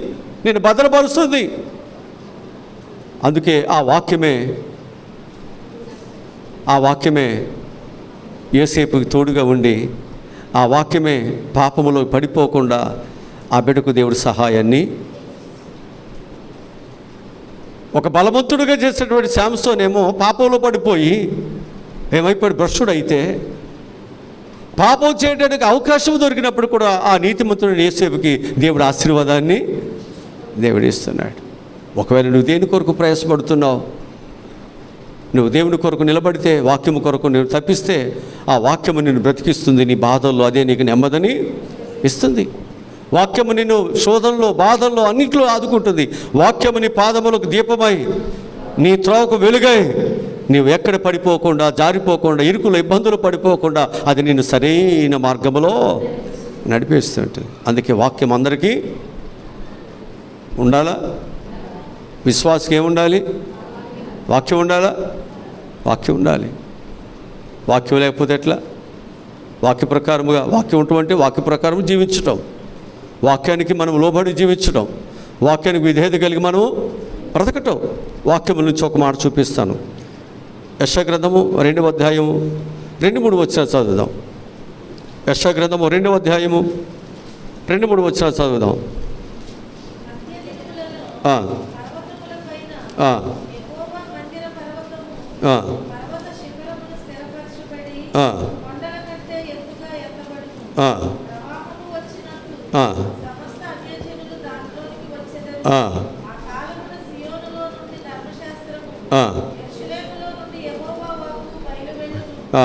నేను భద్రపరుస్తుంది. అందుకే ఆ వాక్యమే యోసేపుకి తోడుగా ఉండి, ఆ వాక్యమే పాపములో పడిపోకుండా ఆ బిడ్డకు దేవుడి సహాయాన్ని, ఒక బలవంతుడుగా చేసేటువంటి శాంసోనేమో పాపంలో పడిపోయి ఏమైపోయాడు? భ్రష్టుడైతే పాపం చేయడానికి అవకాశం దొరికినప్పుడు కూడా ఆ నీతిమంతుడు యోసేపుకి దేవుడు ఆశీర్వాదాన్ని దేవుడు ఇస్తున్నాడు. ఒకవేళ నువ్వు దేని కొరకు ప్రయాసపడుతున్నావు, నువ్వు దేవుని కొరకు నిలబడితే, వాక్యము కొరకు నువ్వు తప్పిస్తే ఆ వాక్యము నిన్ను బ్రతికిస్తుంది. నీ బాధల్లో అదే నీకు నెమ్మదిని ఇస్తుంది. వాక్యము నిన్ను శోధనలో, బాధల్లో అన్నింటిలో ఆదుకుంటుంది. వాక్యము నీ పాదములకు దీపమై, నీ త్రోవకు వెలుగై, నీవు ఎక్కడ పడిపోకుండా, జారిపోకుండా, ఇరుకులు ఇబ్బందులు పడిపోకుండా అది నిన్ను సరైన మార్గంలో నడిపిస్తుంటుంది. అందుకే వాక్యం అందరికీ ఉండాలా? విశ్వాసకి ఏముండాలి? వాక్యం ఉండాలా? వాక్యం ఉండాలి. వాక్యం లేకపోతే ఎట్లా? వాక్య ప్రకారముగా, వాక్యం ఉండటం వాక్య ప్రకారం జీవించటం, వాక్యానికి మనం లోబడి జీవించటం, వాక్యానికి విధేయత కలిగి మనం బ్రతకటం. వాక్యం నుంచి ఒక మాట చూపిస్తాను. యెషయా గ్రంథము 2వ అధ్యాయము 2-3 వచనాలు చదువుదాం. యెషయా గ్రంథము 2వ అధ్యాయము 2-3 వచనాలు చదువుదాం. ఆ, పర్వత శిఖరములు స్థిరపరచబడి ఆ, కొండల కంటే ఎత్తుగా ఎత్తబడును. ఆ, ప్రవాహము వచ్చినట్లు ఆ, సమస్త అన్యజనులు దాంట్లోనికి వచ్చెదరు. ఆ, ఆ కాలమున సియోనులో నుండి ధర్మశాస్త్రము, ఆ, యెరూషలేములో నుండి యెహోవా వాక్కు బయలువెళ్ళును. ఆ,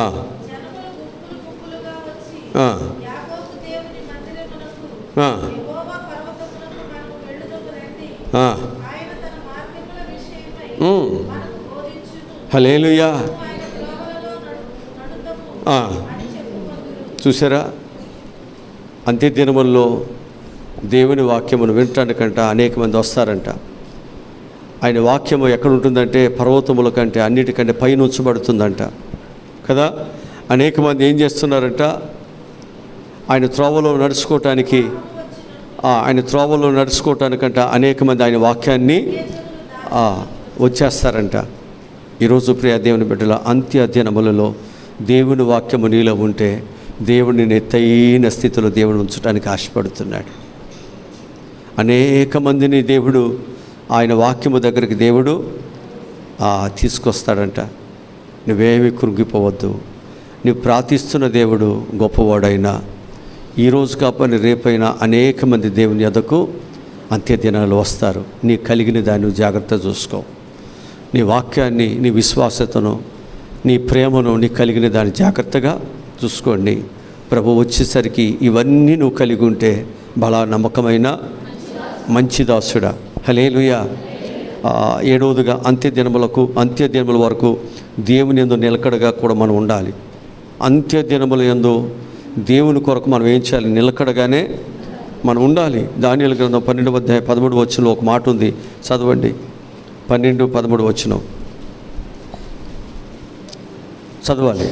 జనములు గుంపులు గుంపులుగా వచ్చి ఆ, యాకోబు దేవుని మందిరమునకు, ఆ, యెహోవా పర్వతమునకు మనము వెళ్ళుదము రండి. ఆ. ఆయన తన మార్గముల విషయమై ఉమ్. మనకు బోధించును. హల్లెలూయా. ఆయన త్రోవలలో నడుదము ఆ. అని చెప్పుకొందురు. చూసారా, అంత్య దినముల్లో దేవుని వాక్యమును వినటానికంట అనేక మంది వస్తారంట. ఆయన వాక్యము ఎక్కడ ఉంటుందంటే పర్వతముల కంటే అన్నిటికంటే పైన ఉంచబడుతుందంట కదా. అనేక మంది ఏం చేస్తున్నారంట, ఆయన త్రోవలో నడుచుకోవటానికి, ఆయన త్రోవలో నడుచుకోవటానికంట అనేక మంది ఆయన వాక్యాన్ని వచ్చేస్తారంట. ఈరోజు ప్రియ దేవుని బిడ్డల, అంత్య దినములలో దేవుని వాక్యము నీలో ఉంటే దేవుడిని ఎత్తైన స్థితిలో దేవుడు ఉంచడానికి ఆశపడుతున్నాడు. అనేక మందిని దేవుడు ఆయన వాక్యము దగ్గరికి దేవుడు తీసుకొస్తాడంట. నువ్వేమీ కృంగిపోవద్దు. నువ్వు ప్రార్థిస్తున్న దేవుడు గొప్పవాడైనా ఈరోజు కాపని రేపైనా అనేక మంది దేవుని యొద్దకు అంత్యదినాలు వస్తారు. నీ కలిగిన దాన్ని జాగ్రత్త చూసుకో. నీ వాక్యాన్ని, నీ విశ్వాసతను, నీ ప్రేమను, నీ కలిగిన దాన్ని జాగ్రత్తగా చూసుకోండి. ప్రభు వచ్చేసరికి ఇవన్నీ నువ్వు కలిగి ఉంటే బలా నమ్మకమైన మంచి దాసుడా. హల్లెలూయా. ఏడవదిగా అంత్య దినముల వరకు దేవుని యందు నిలకడగా కూడా మనం ఉండాలి. అంత్య దినముల యందు దేవుని కొరకు మనం ఏం చేయాలి? నిలకడగానే మనం ఉండాలి. దానియేలు గ్రంథం 12:13 ఒక మాట ఉంది, చదవండి. 12:13 చదవాలి.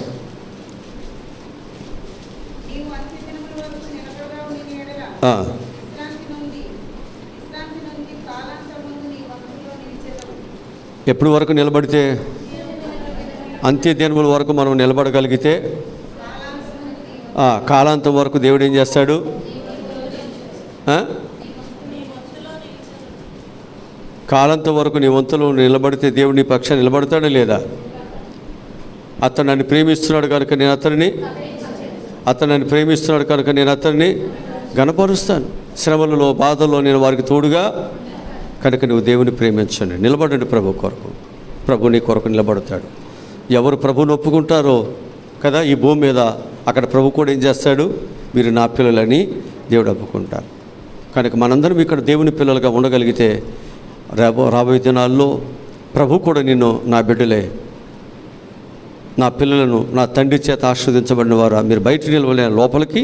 నీవు అంత్య దినముల వరకు నిలకడగా ఉండిన యెడల విశ్రాంతి నుండి కాలాంతమందు నీ వంతులో నిలిచెదవు. ఎప్పటి వరకు నిలబడితే? అంత్య దినముల వరకు మనం నిలబడగలిగితే కాలాంతం వరకు దేవుడు ఏం చేస్తాడు? కాలాంతం వరకు నీ వంతులో నిలబడితే దేవుడు నీ పక్షాన్ని నిలబడతాడా లేదా? అతను నన్ను ప్రేమిస్తున్నాడు కనుక నేను అతన్ని గణపరుస్తాను. శ్రమలలో, బాధల్లో నేను వారికి తోడుగా కనుక నువ్వు దేవుని ప్రేమించండి. నిలబడండి ప్రభు కొరకు. ప్రభు నీ కొరకు నిలబడతాడు. ఎవరు ప్రభుని ఒప్పుకుంటారో కదా ఈ భూమి మీద, అక్కడ ప్రభు కూడా ఏం చేస్తాడు? మీరు నా పిల్లలని దేవుడు ఒప్పుకుంటారు. కనుక మనందరం ఇక్కడ దేవుని పిల్లలుగా ఉండగలిగితే రాబోయే దినాల్లో ప్రభు కూడా నిన్ను నా బిడ్డలే, నా పిల్లలను నా తండ్రి చేత ఆస్వాదించబడిన వారు, మీరు బయట నిలవలే లోపలికి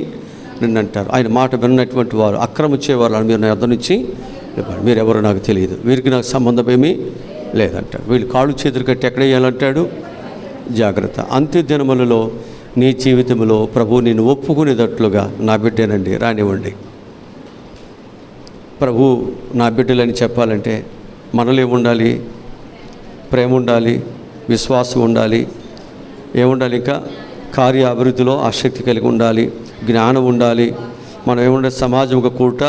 నిన్నంటారు. ఆయన మాట విన్నటువంటి వారు, అక్రమించేవారు మీరు నా యొద్ద నుంచి మీరెవరో నాకు తెలియదు, వీరికి నాకు సంబంధం ఏమీ లేదంటాడు. వీళ్ళు కాళ్ళు చేతులు కట్టి ఎక్కడ వేయాలంటాడు? జాగ్రత్త. అంత్య దినములలో నీ జీవితంలో ప్రభు నేను ఒప్పుకునేటట్లుగా నా బిడ్డేనండి రానివ్వండి. ప్రభు నా బిడ్డలని చెప్పాలంటే మనలో ఏముండాలి? ప్రేమ ఉండాలి, విశ్వాసం ఉండాలి, ఏముండాలి? ఇంకా కార్య అభివృద్ధిలో ఆసక్తి కలిగి ఉండాలి, జ్ఞానం ఉండాలి. మనం ఏముండాలి? సమాజంగా కూట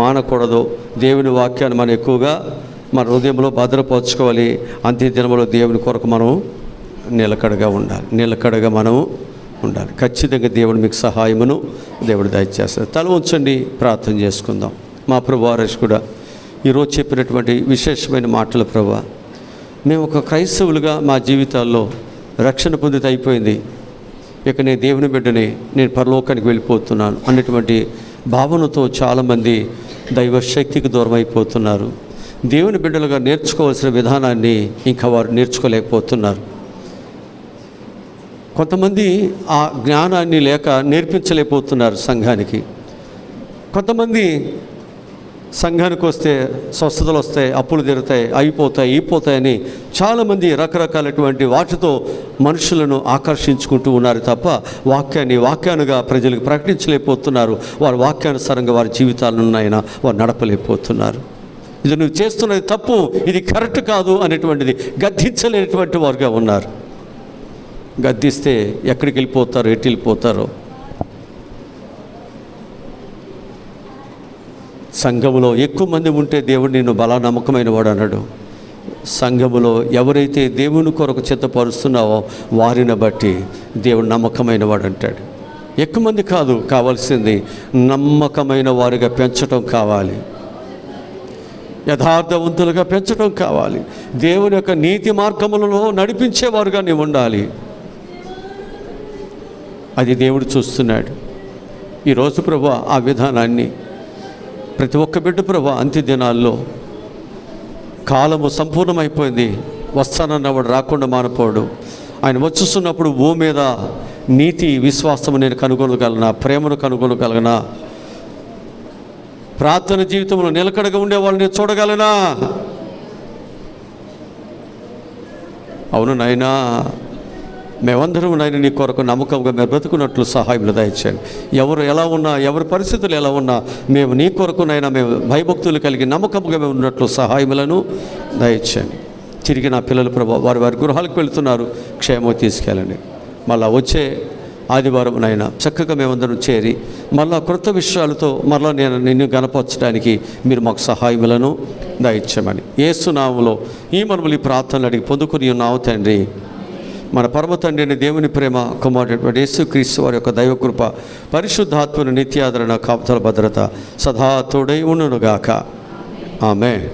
మానకూడదు. దేవుని వాక్యాన్ని మనం ఎక్కువగా మన హృదయంలో భద్రపరచుకోవాలి. అంత్య దినములో దేవుని కొరకు మనం నిలకడగా మనము ఉండాలి. ఖచ్చితంగా దేవుడు మీకు సహాయమును దేవుడు దయచేస్తారు. తల ఉంచండి, ప్రార్థన చేసుకుందాం. మా ప్రభు రక్షకుడా, ఈరోజు చెప్పినటువంటి విశేషమైన మాటలు ప్రభు, మేము ఒక క్రైస్తవులుగా మా జీవితాల్లో రక్షణ పొందితే అయిపోయింది, ఇక నేను దేవుని బిడ్డని, నేను పరలోకానికి వెళ్ళిపోతున్నాను అన్నటువంటి భావనతో చాలామంది దైవ శక్తికి దూరం అయిపోతున్నారు. దేవుని బిడ్డలుగా నేర్చుకోవాల్సిన విధానాన్ని ఇంకా వారు నేర్చుకోలేకపోతున్నారు. కొంతమంది ఆ జ్ఞానాన్ని లేక నేర్పించలేకపోతున్నారు సంఘానికి. కొంతమంది సంఘానికి వస్తే స్వస్థతలు వస్తాయి, అప్పులు తీరుతాయి, అయిపోతాయని చాలామంది రకరకాలటువంటి వాటితో మనుషులను ఆకర్షించుకుంటూ ఉన్నారు తప్ప వాక్యానుగా ప్రజలకు ప్రకటించలేకపోతున్నారు. వారి వాక్యానుసారంగా వారి జీవితాలను ఉన్నాయన వారు నడపలేకపోతున్నారు. ఇది నువ్వు చేస్తున్నది తప్పు, ఇది కరెక్ట్ కాదు అనేటువంటిది గద్దించలేనటువంటి వారుగా ఉన్నారు. గద్దిస్తే ఎక్కడికి వెళ్ళిపోతారో, ఎటు వెళ్ళిపోతారో. సంఘంలో ఎక్కువ మంది ఉంటే దేవుడు నిన్ను బలా నమ్మకమైన వాడు అన్నాడు. సంఘములో ఎవరైతే దేవుని కొరకు చిత్తపరుస్తున్నావో వారిని బట్టి దేవుడు నమ్మకమైన వాడు అంటాడు. ఎక్కువ మంది కాదు, కావాల్సింది నమ్మకమైన వారిగా పెంచటం కావాలి, యథార్థవంతులుగా పెంచటం కావాలి, దేవుని యొక్క నీతి మార్గములలో నడిపించేవారుగా నీవు ఉండాలి. అది దేవుడు చూస్తున్నాడు. ఈరోజు ప్రభువా ఆ విధానాన్ని ప్రతి ఒక్క బిడ్డ ప్రభువా అంత్య దినాల్లో కాలము సంపూర్ణమైపోయింది, వస్తానన్నవాడు రాకుండా మానపోడు. ఆయన వచ్చుస్తున్నప్పుడు భూమి మీద నీతి విశ్వాసము నేను కనుగొనగలనా, ప్రేమను కనుగొనగలనా, ప్రార్థన జీవితంలో నిలకడగా ఉండే వాళ్ళని చూడగలనా? అవును నాయనా, మేమందరం నాయన నీ కొరకు నమ్మకంగా మేము బ్రతుకున్నట్లు సహాయములు దయచేయండి. ఎవరు ఎలా ఉన్నా, ఎవరి పరిస్థితులు ఎలా ఉన్నా మేము నీ కొరకు నైనా మేము భయభక్తులు కలిగి నమ్మకంగా మేము ఉన్నట్లు సహాయములను దయచేయండి. తిరిగి నా పిల్లలు ప్రభు వారి వారి గృహాలకు వెళుతున్నారు, క్షేమం తీసుకెళ్ళండి. మళ్ళా వచ్చే ఆదివారం నైనా చక్కగా మేమందరం చేరి మళ్ళా క్రొత్త విషయాలతో మళ్ళా నేను నిన్ను గణపరచడానికి మీరు మాకు సహాయములను దయచేయమని యేసు నామములో ఈ మనములు ఈ ప్రార్థనలు అడిగి పొందుకుని ఉన్నావు తండ్రి. మన పరమ తండ్రి అయిన దేవుని ప్రేమ, కుమారుడైనటువంటి యేసుక్రీస్తు వారి యొక్క దైవకృప, పరిశుద్ధాత్మను నిత్యాదరణ, కాపుదల, భద్రత సదా తోడై ఉండునుగాక. ఆమేన్.